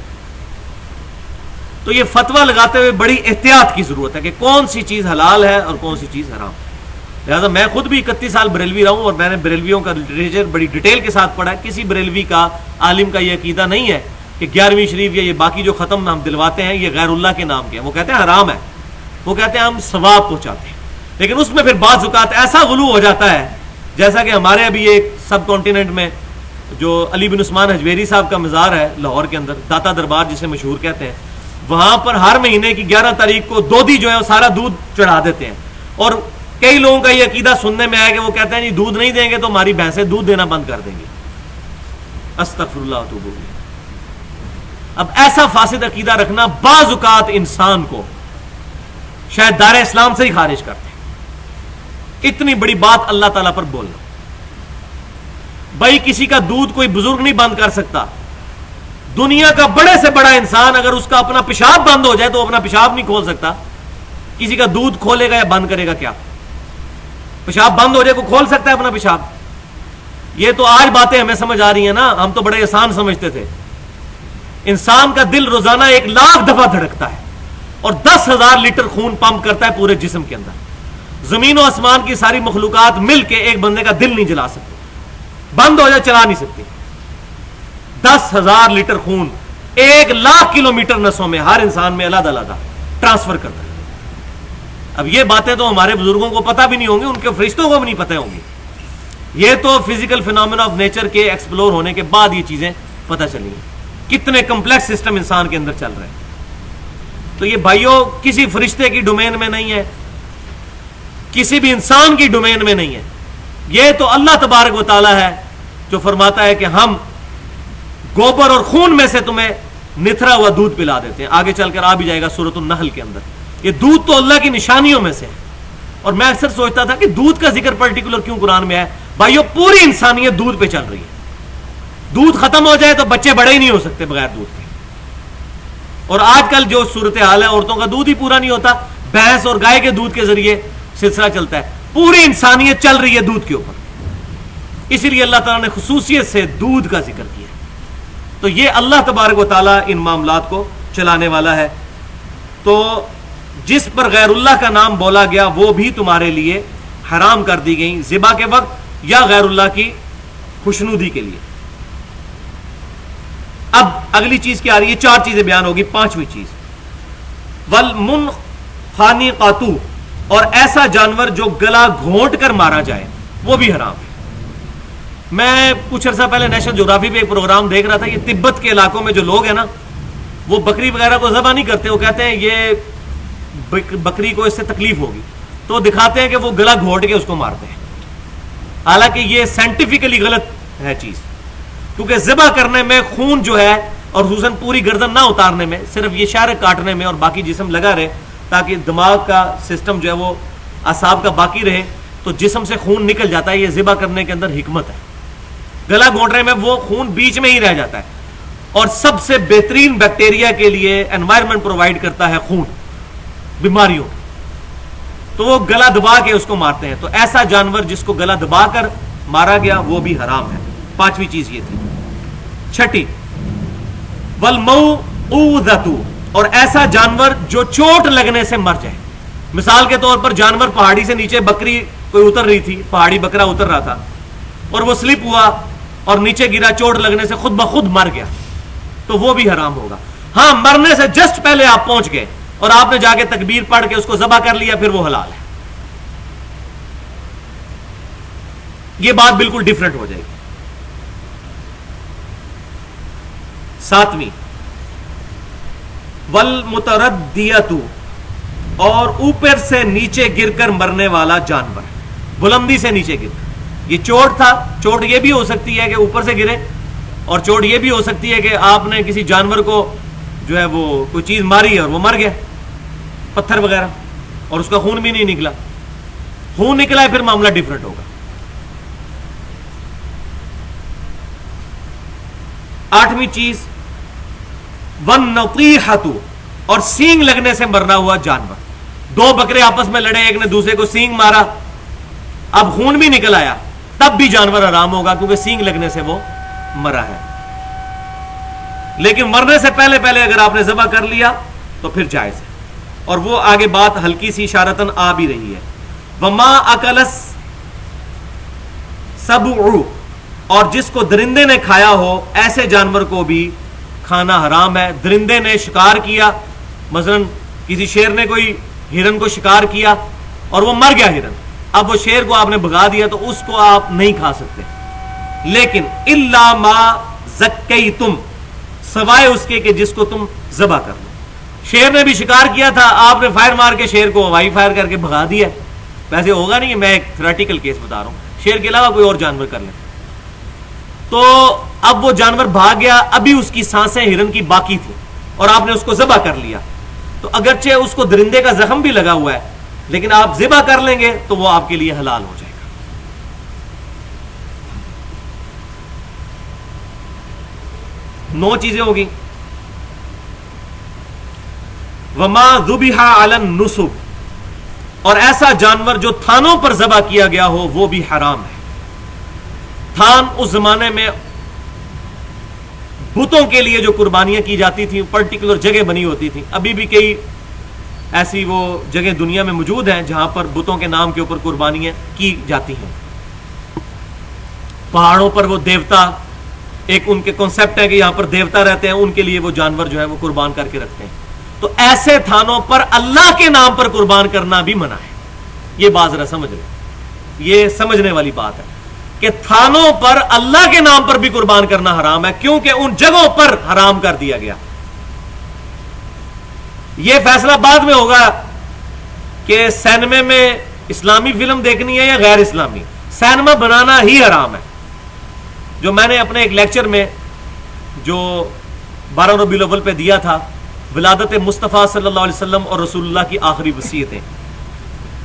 تو یہ فتویٰ لگاتے ہوئے بڑی احتیاط کی ضرورت ہے کہ کون سی چیز حلال ہے اور کون سی چیز حرام. لہٰذا میں خود بھی 31 سال بریلوی رہا ہوں اور میں نے بریلویوں کا لٹریچر بڑی ڈیٹیل کے ساتھ پڑھا ہے. کسی بریلوی کا عالم کا یہ عقیدہ نہیں ہے کہ 11ویں شریف یا یہ باقی جو ختم ہم دلواتے ہیں یہ غیر اللہ کے نام کے ہیں. وہ کہتے ہیں حرام ہے، وہ کہتے ہیں ہم ثواب پہنچاتے ہیں. لیکن اس میں پھر بعض اوقات ایسا غلو ہو جاتا ہے، جیسا کہ ہمارے ابھی ایک سب کانٹیننٹ میں جو علی بن عثمان حجویری صاحب کا مزار ہے لاہور کے اندر، داتا دربار جسے مشہور کہتے ہیں، وہاں پر ہر مہینے کی 11 تاریخ کو دودھی جو ہے وہ سارا دودھ چڑھا دیتے ہیں. اور کئی لوگوں کا یہ عقیدہ سننے میں آیا کہ وہ کہتے ہیں جی دودھ نہیں دیں گے تو ہماری بھینسیں دودھ دینا بند کر دیں گی. استغفر اللہ واتوب الیہ. اب ایسا فاسد عقیدہ رکھنا بعض اوقات انسان کو شاید دار اسلام سے ہی خارج کرتے ہیں. اتنی بڑی بات اللہ تعالیٰ پر بولنا. بھائی کسی کا دودھ کوئی بزرگ نہیں بند کر سکتا. دنیا کا بڑے سے بڑا انسان اگر اس کا اپنا پیشاب بند ہو جائے تو اپنا پیشاب نہیں کھول سکتا. کسی کا دودھ کھولے گا یا بند کرے گا کیا؟ پیشاب بند ہو جائے کو کھول سکتا ہے اپنا پیشاب؟ یہ تو آج باتیں ہمیں سمجھ آ رہی ہیں نا، ہم تو بڑے آسان سمجھتے تھے. انسان کا دل روزانہ 1,00,000 دفعہ دھڑکتا ہے اور 10,000 لیٹر خون پمپ کرتا ہے پورے جسم کے اندر. زمین و آسمان کی ساری مخلوقات مل کے ایک بندے کا دل نہیں جلا سکتے، بند ہو جائے چلا نہیں سکتی. 10,000 لیٹر خون 1,00,000 کلومیٹر نسوں میں ہر انسان میں علیحدہ علیحدہ ٹرانسفر کرتا ہے. اب یہ باتیں تو ہمارے بزرگوں کو پتہ بھی نہیں ہوں گی، ان کے فرشتوں کو بھی نہیں پتہ ہوں گی. یہ تو فزیکل فینومینا آف نیچر کے ایکسپلور ہونے کے بعد یہ چیزیں پتہ چلی ہیں. کتنے کمپلیکس سسٹم انسان کے اندر چل رہے ہیں. تو یہ بھائیوں کسی فرشتے کی ڈومین میں نہیں ہے، کسی بھی انسان کی ڈومین میں نہیں ہے. یہ تو اللہ تبارک و تعالیٰ ہے جو فرماتا ہے کہ ہم گوبر اور خون میں سے تمہیں نتھرا ہوا دودھ پلا دیتے ہیں. آگے چل کر آ بھی جائے گا سورۃ النحل کے اندر. یہ دودھ تو اللہ کی نشانیوں میں سے ہے. اور میں اکثر سوچتا تھا کہ دودھ کا ذکر پرٹیکولر کیوں قرآن میں ہے. بھائیو پوری انسانیت دودھ پہ چل رہی ہے. دودھ ختم ہو جائے تو بچے بڑے ہی نہیں ہو سکتے بغیر دودھ کے. اور آج کل جو صورتحال ہے, عورتوں کا دودھ ہی پورا نہیں ہوتا, بھینس اور گائے کے دودھ کے ذریعے سلسلہ چلتا ہے. پوری انسانیت چل رہی ہے دودھ کے اوپر. اسی لیے اللہ تعالیٰ نے خصوصیت سے دودھ کا ذکر کیا. تو یہ اللہ تبارک و تعالیٰ ان معاملات کو چلانے والا ہے. تو جس پر غیر اللہ کا نام بولا گیا وہ بھی تمہارے لیے حرام کر دی گئی ذبح کے وقت یا غیر اللہ کی خوشنودی کے لیے. اب اگلی چیز کیا آ رہی ہے؟ 4 چیزیں بیان ہوگی. 5ویں چیز والمنخنقۃ, اور ایسا جانور جو گلا گھونٹ کر مارا جائے وہ بھی حرام ہے. میں کچھ عرصہ پہلے نیشنل جغرافی پہ ایک پروگرام دیکھ رہا تھا. یہ تبت کے علاقوں میں جو لوگ ہیں نا, وہ بکری وغیرہ کو ذبح نہیں کرتے. وہ کہتے ہیں یہ بکری کو اس سے تکلیف ہوگی, تو دکھاتے ہیں کہ وہ گلا گھونٹ کے اس کو مارتے ہیں. حالانکہ یہ سائنٹیفکلی غلط ہے چیز, کیونکہ ذبح کرنے میں خون جو ہے, اور خصوصاً پوری گردن نہ اتارنے میں, صرف یہ شارے کاٹنے میں اور باقی جسم لگا رہے تاکہ دماغ کا سسٹم جو ہے وہ اعصاب کا باقی رہے, تو جسم سے خون نکل جاتا ہے. یہ ذبح کرنے کے اندر حکمت ہے. گلا گھونٹنے میں وہ خون بیچ میں ہی رہ جاتا ہے. اور سب سے بہترین بیکٹیریا کے لیے انوائرمنٹ پرووائڈ کرتا ہے خون بیماریوں. تو وہ گلا دبا کے اس کو مارتے ہیں. تو ایسا جانور جس کو گلا دبا کر مارا گیا وہ بھی حرام ہے. 5ویں چیز یہ تھی. 6 والموعوذۃ, اور ایسا جانور جو چوٹ لگنے سے مر جائے. مثال کے طور پر جانور پہاڑی سے نیچے, بکری کوئی اتر رہی تھی, پہاڑی بکرا اتر رہا تھا اور وہ سلپ ہوا اور نیچے گرا, چوٹ لگنے سے خود بخود مر گیا, تو وہ بھی حرام ہوگا. ہاں, مرنے سے جسٹ پہلے آپ پہنچ گئے اور آپ نے جا کے تکبیر پڑھ کے اس کو ذبح کر لیا, پھر وہ حلال ہے. یہ بات بالکل ڈیفرنٹ ہو جائے گی. 7ویں والمتردیۃ, اور اوپر سے نیچے گر کر مرنے والا جانور, بلندی سے نیچے گر کر. یہ چوٹ تھا, چوٹ یہ بھی ہو سکتی ہے کہ اوپر سے گرے, اور چوٹ یہ بھی ہو سکتی ہے کہ آپ نے کسی جانور کو جو ہے وہ کوئی چیز ماری ہے اور وہ مر گیا, پتھر وغیرہ, اور اس کا خون بھی نہیں نکلا. خون نکلا ہے پھر معاملہ ڈیفرنٹ ہوگا. 8ویں چیز والنطیحۃ, اور سینگ لگنے سے مرنا ہوا جانور. 2 بکرے آپس میں لڑے, ایک نے دوسرے کو سینگ مارا, اب خون بھی نکل آیا, تب بھی جانور حرام ہوگا کیونکہ سینگ لگنے سے وہ مرا ہے. لیکن مرنے سے پہلے پہلے اگر آپ نے ذبح کر لیا تو پھر جائز ہے. اور وہ آگے بات ہلکی سی اشارتاً آ بھی رہی ہے. وما اکل السبع, اور جس کو درندے نے کھایا ہو, ایسے جانور کو بھی کھانا حرام ہے. درندے نے شکار کیا, مثلا کسی شیر نے کوئی ہرن کو شکار کیا اور وہ مر گیا ہرن, اب وہ شیر کو آپ نے بھگا دیا تو اس کو آپ نہیں کھا سکتے. لیکن الا ما زکیتم, سوائے اس کے کہ جس کو تم ذبح کر لو. شیر نے بھی شکار کیا تھا, آپ نے فائر مار کے شیر کو ہوائی فائر کر کے بھگا دیا. ویسے ہوگا نہیں, میں ایک تھیوریٹیکل کیس بتا رہا ہوں, شیر کے علاوہ کوئی اور جانور کر لیں. تو اب وہ جانور بھاگ گیا, ابھی اس کی سانسیں ہرن کی باقی تھی اور آپ نے اس کو ذبح کر لیا, تو اگرچہ اس کو درندے کا زخم بھی لگا ہوا ہے, لیکن آپ ذبح کر لیں گے تو وہ آپ کے لیے حلال ہو جائے گا. 9 چیزیں ہوگی. وما ذبح علی النصب, اور ایسا جانور جو تھانوں پر ذبح کیا گیا ہو وہ بھی حرام ہے. تھان اس زمانے میں بتوں کے لیے جو قربانیاں کی جاتی تھیں, پرٹیکولر جگہ بنی ہوتی تھیں. ابھی بھی کئی ایسی وہ جگہ دنیا میں موجود ہیں جہاں پر بتوں کے نام کے اوپر قربانیاں کی جاتی ہیں. پہاڑوں پر وہ دیوتا, ایک ان کے کنسپٹ ہے کہ یہاں پر دیوتا رہتے ہیں, ان کے لیے وہ جانور جو ہے وہ قربان کر کے رکھتے ہیں. تو ایسے تھانوں پر اللہ کے نام پر قربان کرنا بھی منع ہے. یہ بات ذرا سمجھ لیں, یہ سمجھنے والی بات ہے کہ تھانوں پر اللہ کے نام پر بھی قربان کرنا حرام ہے, کیونکہ ان جگہوں پر حرام کر دیا گیا. یہ فیصلہ بعد میں ہوگا کہ سینمے میں اسلامی فلم دیکھنی ہے یا غیر اسلامی. سینما بنانا ہی حرام ہے. جو میں نے اپنے ایک لیکچر میں جو 12 ربیع الاول پہ دیا تھا، ولادت مصطفیٰ صلی اللہ علیہ وسلم اور رسول اللہ کی آخری وصیتیں،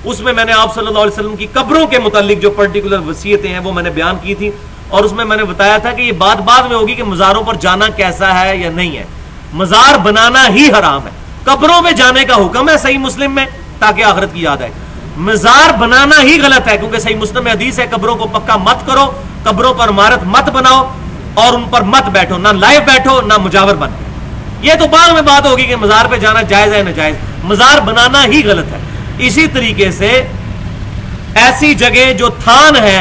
اس میں میں نے آپ صلی اللہ علیہ وسلم کی قبروں کے متعلق جو پرٹیکولر وصیتیں ہیں وہ میں نے بیان کی تھی، اور اس میں میں نے بتایا تھا کہ یہ بات بعد میں ہوگی کہ مزاروں پر جانا کیسا ہے یا نہیں ہے. مزار بنانا ہی حرام ہے. قبروں پہ جانے کا حکم ہے صحیح مسلم میں تاکہ آخرت کی یاد آئے. مزار بنانا ہی غلط ہے کیونکہ صحیح مسلم میں حدیث ہے قبروں کو پکا مت کرو، قبروں پر عمارت مت بناؤ اور ان پر مت بیٹھو، نہ لائف بیٹھو نہ مجاور بن. یہ تو بعد میں بات ہوگی کہ مزار پہ جانا جائز ہے ناجائز. مزار بنانا ہی غلط ہے. اسی طریقے سے ایسی جگہ جو تھان ہے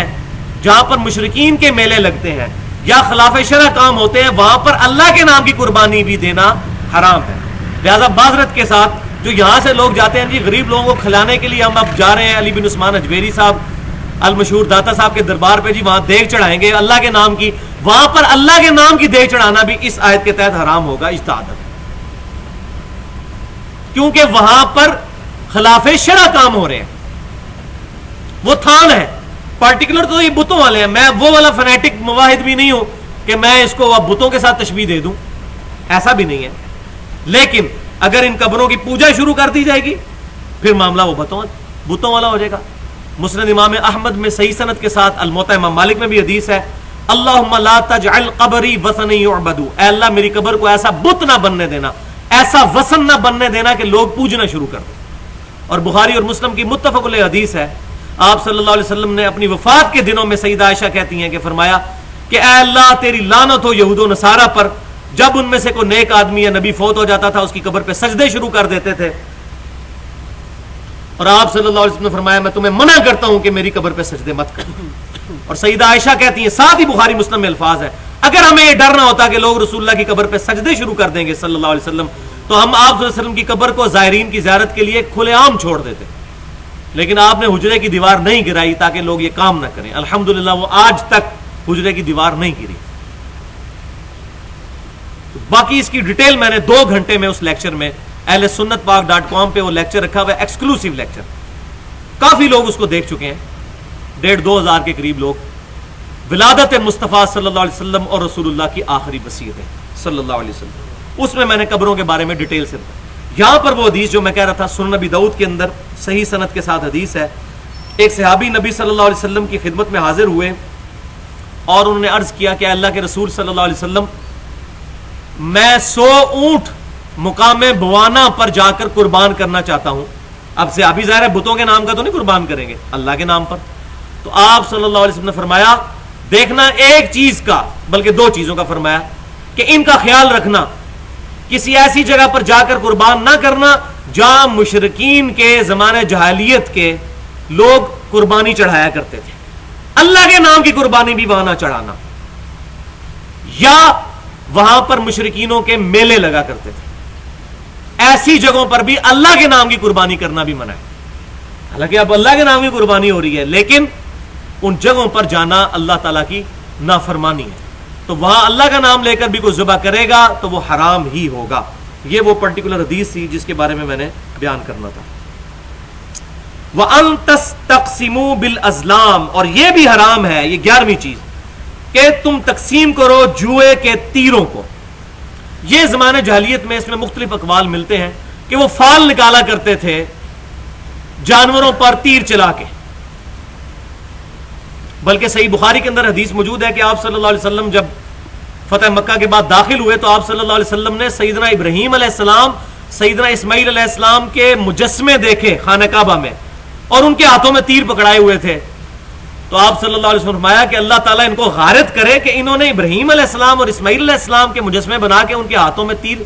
جہاں پر مشرکین کے میلے لگتے ہیں یا خلاف شرع کام ہوتے ہیں، وہاں پر اللہ کے نام کی قربانی بھی دینا حرام ہے. لہذا معذرت کے ساتھ جو یہاں سے لوگ جاتے ہیں جی غریب لوگوں کو کھلانے کے لیے، ہم اب جا رہے ہیں علی بن عثمان اجویری صاحب المشہور داتا صاحب کے دربار پہ، جی وہاں دیگ چڑھائیں گے اللہ کے نام کی، وہاں پر اللہ کے نام کی دیگ چڑھانا بھی اس آیت کے تحت حرام ہوگا اجتہاداً، کیونکہ وہاں پر خلاف شرع کام ہو رہے ہیں. وہ تھان ہے پارٹیکولر، تو یہ بتوں والے ہیں. میں وہ والا فنیٹک مواحد بھی نہیں ہوں کہ میں اس کو اب بتوں کے ساتھ تشبیہ دے دوں، ایسا بھی نہیں ہے. لیکن اگر ان قبروں کی پوجا شروع کر دی جائے گی پھر معاملہ وہ بتوں والا ہو جائے گا. مسند امام احمد میں صحیح سند کے ساتھ، الموطا امام مالک میں بھی حدیث ہے، اللہم لا تجعل قبری وثن یعبد، اے اللہ میری قبر کو ایسا بت نہ بننے دینا، ایسا وثن نہ بننے دینا کہ لوگ پوجنا شروع کر دیں. اور بخاری اور مسلم کی متفق علیہ حدیث ہے، آپ صلی اللہ علیہ وسلم نے اپنی وفات کے دنوں میں سیدہ عائشہ کہتی ہیں کہ فرمایا کہ اے اللہ تیری لعنت ہو یہود و نصارہ پر، جب ان میں سے کوئی نیک آدمی یا نبی فوت ہو جاتا تھا اس کی قبر پہ سجدے شروع کر دیتے تھے، اور آپ صلی اللہ علیہ وسلم نے فرمایا میں تمہیں منع کرتا ہوں کہ میری قبر پہ سجدے مت کرو. اور سیدہ عائشہ کہتی ہیں، ساتھ ہی بخاری مسلم میں الفاظ ہے، اگر ہمیں یہ ڈر نہ ہوتا کہ لوگ رسول اللہ کی قبر پہ سجدے شروع کر دیں گے صلی اللہ علیہ وسلم، تو ہم آپ صلی اللہ علیہ وسلم کی قبر کو زائرین کی زیارت کے لیے کھلے عام چھوڑ دیتے. لیکن آپ نے حجرے کی دیوار نہیں گرائی تاکہ لوگ یہ کام نہ کریں. الحمدللہ وہ آج تک حجرے کی دیوار نہیں گری. باقی اس کی ڈیٹیل میں نے 2 گھنٹے میں اس لیکچر میں اہل سنت پاک .com پہ وہ لیکچر رکھا ہوا ہے، ایکسکلوسیو لیکچر. کافی لوگ اس کو دیکھ چکے ہیں، 1,500-2 ہزار کے قریب لوگ. ولادت مصطفیٰ صلی اللہ علیہ وسلم اور رسول اللہ کی آخری وصیتیں صلی اللہ علیہ وسلم، اس میں نے قبروں کے بارے میں ڈیٹیل سے بتایا. یہاں پر وہ حدیث جو میں کہہ رہا تھا سنن نبی داؤد کے اندر صحیح سند کے ساتھ حدیث ہے. ایک صحابی نبی صلی اللہ علیہ وسلم کی خدمت میں حاضر ہوئے اور انہوں نے عرض کیا کہ اللہ کے رسول صلی اللہ علیہ وسلم، میں 100 اونٹ مقام بوانا پر جا کر قربان کرنا چاہتا ہوں. اب صحابی ظاہر ہے بتوں کے نام کا تو نہیں قربان کریں گے، اللہ کے نام پر. تو آپ صلی اللہ علیہ وسلم نے فرمایا دیکھنا ایک چیز کا بلکہ 2 چیزوں کا فرمایا کہ ان کا خیال رکھنا، کسی ایسی جگہ پر جا کر قربان نہ کرنا جہاں مشرکین کے زمانے جاہلیت کے لوگ قربانی چڑھایا کرتے تھے. اللہ کے نام کی قربانی بھی وہاں نہ چڑھانا، یا وہاں پر مشرکینوں کے میلے لگا کرتے تھے. ایسی جگہوں پر بھی اللہ کے نام کی قربانی کرنا بھی منع ہے. حالانکہ اب اللہ کے نام کی قربانی ہو رہی ہے، لیکن ان جگہوں پر جانا اللہ تعالیٰ کی نافرمانی ہے. تو وہاں اللہ کا نام لے کر بھی کوئی ذبح کرے گا تو وہ حرام ہی ہوگا. یہ وہ پرٹیکولر حدیث تھی جس کے بارے میں نے بیان کرنا تھا. وَأَن تَسْتَقْسِمُوا بِالْأَزْلَامِ، اور یہ بھی حرام ہے، یہ 11ویں چیز، کہ تم تقسیم کرو جوئے کے تیروں کو. یہ زمانے جاہلیت میں اس میں مختلف اقوال ملتے ہیں کہ وہ فال نکالا کرتے تھے جانوروں پر تیر چلا کے. بلکہ صحیح بخاری کے اندر حدیث موجود ہے کہ آپ صلی اللہ علیہ وسلم جب فتح مکہ کے بعد داخل ہوئے تو آپ صلی اللہ علیہ وسلم نے سیدنا ابراہیم علیہ السلام، سیدنا اسماعیل علیہ السلام کے مجسمے دیکھے خانہ کعبہ میں، اور ان کے ہاتھوں میں تیر پکڑائے ہوئے تھے. تو آپ صلی اللہ علیہ وسلم فرمایا کہ اللہ تعالیٰ ان کو غارت کرے کہ انہوں نے ابراہیم علیہ السلام اور اسماعیل علیہ السلام کے مجسمے بنا کے ان کے ہاتھوں میں تیر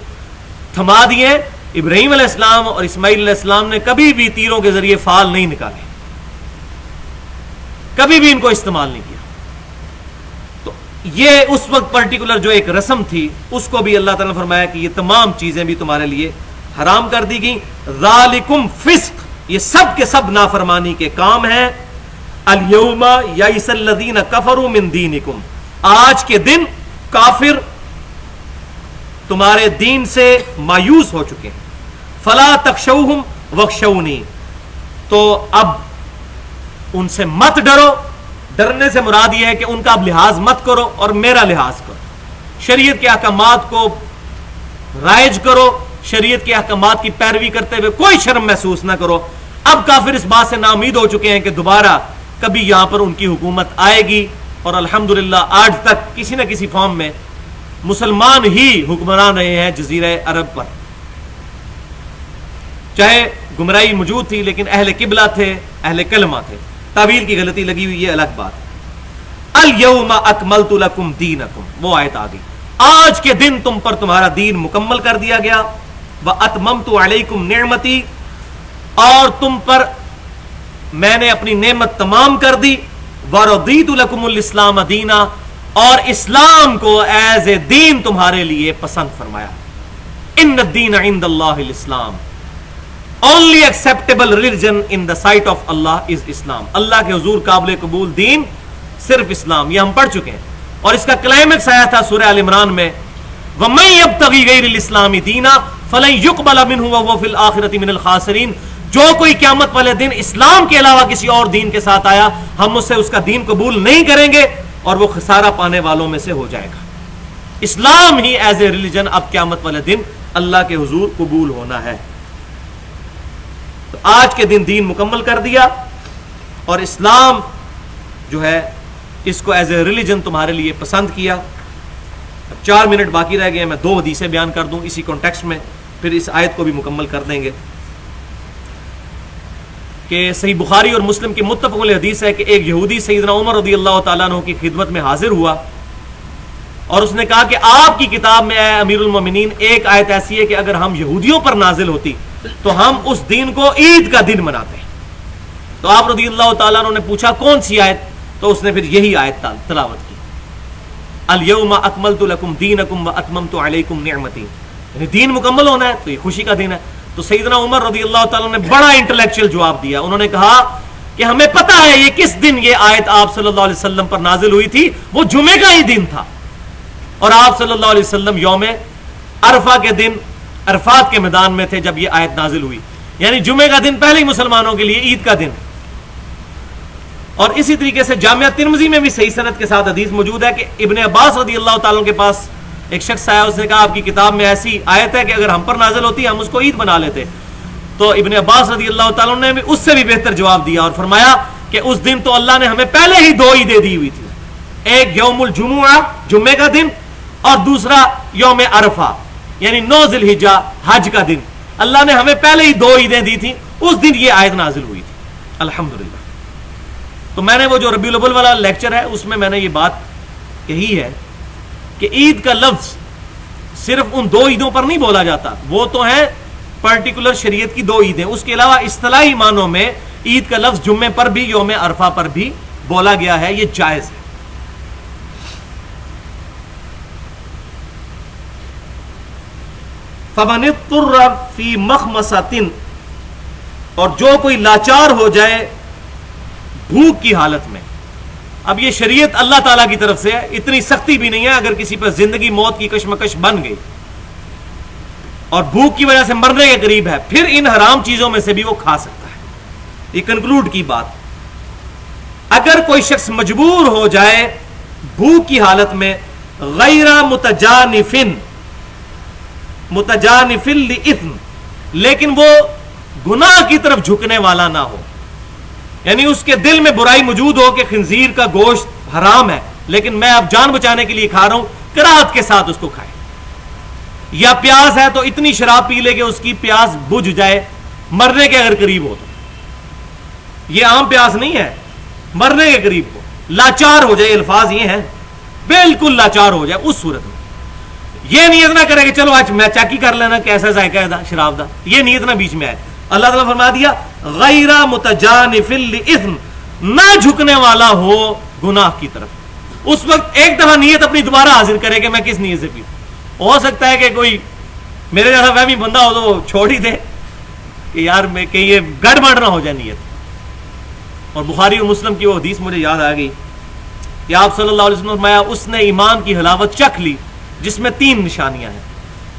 تھما دیے. ابراہیم علیہ السلام اور اسماعیل علیہ السلام نے کبھی بھی تیروں کے ذریعے فال نہیں نکالے، کبھی بھی ان کو استعمال نہیں کیا. تو یہ اس وقت پرٹیکولر جو ایک رسم تھی اس کو بھی اللہ تعالیٰ نے فرمایا کہ یہ تمام چیزیں بھی تمہارے لیے حرام کر دی گئیں. ذالکم فسق، یہ سب کے سب نافرمانی کے کام ہیں. الیوم یئس الذین کفروا من دینکم، آج کے دن کافر تمہارے دین سے مایوس ہو چکے ہیں. فلا تخشوہم واخشونی، تو اب ان سے مت ڈرو ڈرنے سے مراد یہ ہے کہ ان کا اب لحاظ مت کرو اور میرا لحاظ کرو، شریعت کے احکامات کو رائج کرو، شریعت کے احکامات کی پیروی کرتے ہوئے کوئی شرم محسوس نہ کرو۔ اب کافر اس بات سے ناامید ہو چکے ہیں کہ دوبارہ کبھی یہاں پر ان کی حکومت آئے گی، اور الحمدللہ آج تک کسی نہ کسی فارم میں مسلمان ہی حکمران رہے ہیں جزیرہ عرب پر، چاہے گمراہی موجود تھی لیکن اہل قبلہ تھے، اہل کلمہ تھے، تعویل کی غلطی لگی ہوئی یہ الگ بات۔ الیوم اکملت لکم دینکم، وہ آیت آ گئی، آج کے دن تم پر تمہارا دین مکمل کر دیا گیا، واتممت علیکم نعمتی، اور تم پر میں نے اپنی نعمت تمام کر دی، ورضیت لکم الاسلام دینا، اور اسلام کو ایز اے دین تمہارے لیے پسند فرمایا۔ ان الدین عند اللہ الاسلام، only acceptable religion in the sight of Allah is Islam، اللہ کے حضور قابل قبول دین صرف اسلام، یہ ہم پڑھ چکے ہیں، اور اس کا کلائمیکس آیا تھا سورہ آل عمران میں، وَمَن يَبْتَغِي غَيْرَ الْإِسْلَامِ دِينًا فَلَن يُقْبَلَ مِنْهُ وَهُوَ فِي الْآخِرَةِ مِنَ الْخَاسِرِينَ، جو کوئی قیامت والے دن اسلام کے علاوہ کسی اور دین کے ساتھ آیا، ہم اس سے اس کا دین قبول نہیں کریں گے اور وہ خسارہ پانے والوں میں سے ہو جائے گا۔ اسلام ہی ایز اے ریلیجن اب قیامت والے دن اللہ کے حضور قبول ہونا ہے۔ تو آج کے دن دین مکمل کر دیا، اور اسلام جو ہے اس کو ایز اے ریلیجن تمہارے لیے پسند کیا۔ اب 4 منٹ باقی رہ گئے ہیں، میں 2 حدیثیں بیان کر دوں اسی کانٹیکسٹ میں، پھر اس آیت کو بھی مکمل کر دیں گے۔ کہ صحیح بخاری اور مسلم کی متفق علیہ حدیث ہے کہ ایک یہودی سیدنا عمر رضی اللہ تعالیٰ عنہ کی خدمت میں حاضر ہوا، اور اس نے کہا کہ آپ کی کتاب میں اے امیر المومنین ایک آیت ایسی ہے کہ اگر ہم یہودیوں پر نازل ہوتی تو ہم اس دن کو عید کا دن مناتے ہیں۔ تو آپ رضی اللہ تعالیٰ عنہ نے پوچھا کون سی آیت؟ تو اس نے پھر یہی آیت تلاوت کی، الیوم اکملت لکم دینکم واتممت علیکم نعمتی، یعنی دین مکمل ہونا ہے تو یہ خوشی کا دن ہے۔ تو سیدنا عمر رضی اللہ تعالیٰ نے بڑا انٹلیکچوئل جواب دیا، انہوں نے کہا کہ ہمیں پتہ ہے یہ کس دن یہ آیت آپ صلی اللہ علیہ وسلم پر نازل ہوئی تھی، وہ جمعے کا ہی دن تھا، اور آپ صلی اللہ علیہ وسلم یوم عرفہ کے دن عرفات کے میدان میں تھے جب یہ آیت نازل ہوئی، یعنی جمعے کا دن پہلے ہی مسلمانوں کے لیے عید کا دن۔ اور اسی طریقے سے جامعہ ترمذی میں بھی صحیح سند کے ساتھ حدیث موجود ہے کہ ابن عباس رضی اللہ تعالیٰ کے پاس ایک شخص آیا، اس نے کہا آپ کی کتاب میں ایسی آیت ہے کہ اگر ہم پر نازل ہوتی ہم اس کو عید بنا لیتے۔ تو ابن عباس رضی اللہ تعالیٰ نے بھی اس سے بھی بہتر جواب دیا اور فرمایا کہ اس دن تو اللہ نے ہمیں پہلے ہی 2 عیدیں دی ہوئی تھی، ایک یوم الجمعہ جمعے کا دن، اور دوسرا یوم عرفہ یعنی 9 ذی الحجہ حج کا دن، اللہ نے ہمیں پہلے ہی 2 عیدیں دی تھی، اس دن یہ آیت نازل ہوئی تھی الحمدللہ۔ تو میں نے وہ جو ربیع الاول والا لیکچر ہے اس میں نے یہ بات کہی ہے کہ عید کا لفظ صرف ان 2 عیدوں پر نہیں بولا جاتا، وہ تو ہیں پرٹیکولر شریعت کی 2 عیدیں، اس کے علاوہ اصطلاحی معنوں میں عید کا لفظ جمعے پر بھی یوم عرفہ پر بھی بولا گیا ہے، یہ جائز ہے۔ فَمَنِ اضْطُرَّ فِي مَخْمَصَةٍ، اور جو کوئی لاچار ہو جائے بھوک کی حالت میں۔ اب یہ شریعت اللہ تعالیٰ کی طرف سے ہے، اتنی سختی بھی نہیں ہے، اگر کسی پر زندگی موت کی کشمکش بن گئی اور بھوک کی وجہ سے مرنے کے قریب ہے، پھر ان حرام چیزوں میں سے بھی وہ کھا سکتا ہے۔ یہ کنکلوڈ کی بات، اگر کوئی شخص مجبور ہو جائے بھوک کی حالت میں، غیر متجانف لإثم، لیکن وہ گناہ کی طرف جھکنے والا نہ ہو، یعنی اس کے دل میں برائی موجود ہو کہ خنزیر کا گوشت حرام ہے لیکن میں اب جان بچانے کے لیے کھا رہا ہوں، کراہت کے ساتھ اس کو کھائے۔ یا پیاس ہے تو اتنی شراب پی لے کہ اس کی پیاس بجھ جائے، مرنے کے اگر قریب ہو تو، یہ عام پیاس نہیں ہے، مرنے کے قریب ہو، لاچار ہو جائے، الفاظ یہ ہیں بالکل لاچار ہو جائے، اس صورت میں یہ نیت نہ کرے کہ چلو آج میں چیک ہی کر لینا کیسا ذائقہ ہے شراب دا، یہ نیت نہ بیچ میں آئے۔ اللہ تعالیٰ فرما دیا غیر متجانف لإثم، نہ جھکنے والا ہو گناہ کی طرف۔ اس وقت ایک دفعہ نیت اپنی دوبارہ حاضر کرے کہ میں کس نیت سے پیوں۔ ہو سکتا ہے کہ کوئی میرے جیسا وہمی بندہ ہو تو وہ چھوڑ ہی دے کہ یار میں کہ یہ گڑبڑ نہ ہو جائے نیت۔ اور بخاری اور مسلم کی وہ حدیث مجھے یاد آ گئی کہ آپ صلی اللہ علیہ وسلم نے فرمایا اس نے ایمان کی حلاوت چکھ لی جس میں 3 نشانیاں ہیں،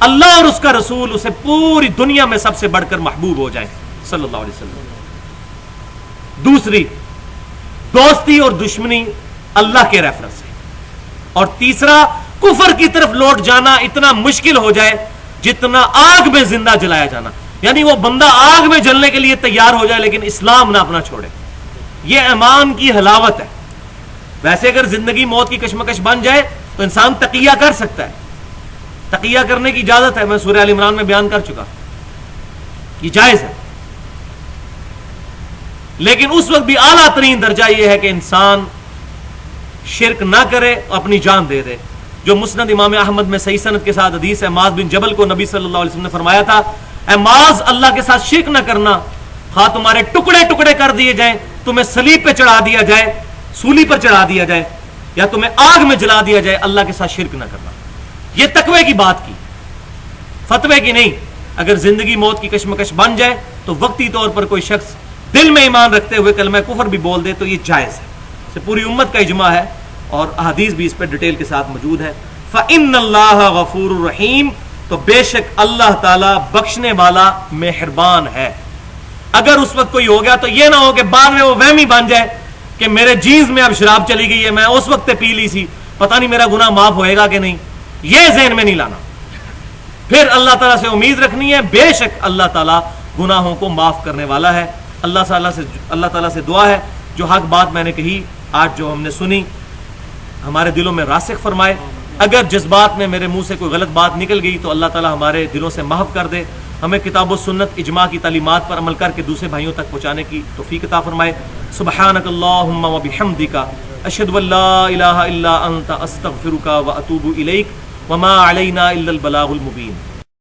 اللہ اور اس کا رسول اسے پوری دنیا میں سب سے بڑھ کر محبوب ہو جائیں صلی اللہ علیہ وسلم۔ دوسری، دوستی اور دشمنی اللہ کے ریفرنس سے، اور تیسرا کفر کی طرف لوٹ جانا اتنا مشکل ہو جائے جتنا آگ میں زندہ جلایا جانا، یعنی وہ بندہ آگ میں جلنے کے لیے تیار ہو جائے لیکن اسلام نہ اپنا چھوڑے. یہ ایمان کی حلاوت ہے. ویسے اگر زندگی موت کی کشمکش بن جائے تو انسان تقیہ کر سکتا ہے، تقیہ کرنے کی اجازت ہے، میں سورہ آل عمران میں بیان کر چکا، یہ جائز ہے. لیکن اس وقت بھی اعلیٰ ترین درجہ یہ ہے کہ انسان شرک نہ کرے، اپنی جان دے دے. جو مسند امام احمد میں صحیح سند کے ساتھ حدیث ہے، معاذ بن جبل کو نبی صلی اللہ علیہ وسلم نے فرمایا تھا، اے معاذ اللہ کے ساتھ شرک نہ کرنا، خواہ تمہارے ٹکڑے ٹکڑے کر دیے جائیں، تمہیں صلیب پہ چڑھا دیا جائے، سولی پر چڑھا دیا جائے، یا تمہیں آگ میں جلا دیا جائے، اللہ کے ساتھ شرک نہ کرنا. یہ تقوی کی بات کی، فتوے کی نہیں. اگر زندگی موت کی کشمکش بن جائے تو وقتی طور پر کوئی شخص دل میں ایمان رکھتے ہوئے کلمہ کفر بھی بول دے تو یہ جائز ہے. سے پوری امت کا اجماع ہے اور احادیث بھی اس پہ ڈیٹیل کے ساتھ موجود ہے. فَإِنَّ اللَّهَ غَفُورٌ رَحِيمٌ، تو بے شک اللہ تعالیٰ بخشنے والا مہربان ہے. اگر اس وقت کوئی ہو گیا تو یہ نہ ہو کہ بعد میں وہ وہمی بن جائے کہ میرے جینز میں اب شراب چلی گئی ہے، میں اس وقت پی لی سی، پتہ نہیں میرا گناہ معاف ہوئے گا کہ نہیں. یہ ذہن میں نہیں لانا. پھر اللہ تعالیٰ سے امید رکھنی ہے، بے شک اللہ تعالیٰ گناہوں کو معاف کرنے والا ہے. اللہ تعالیٰ سے دعا ہے جو حق بات میں نے کہی آج جو ہم نے سنی ہمارے دلوں میں راسخ فرمائے. اگر جس بات میں میرے منہ سے کوئی غلط بات نکل گئی تو اللہ تعالیٰ ہمارے دلوں سے محو کر دے. ہمیں کتاب و سنت اجماع کی تعلیمات پر عمل کر کے دوسرے بھائیوں تک پہنچانے کی توفیق عطا فرمائے. سبحانک اللہم و بحمدک، اشہد ان لا الہ الا انت، استغفرک و اتوب الیک، وما علینا الا البلاغ المبین.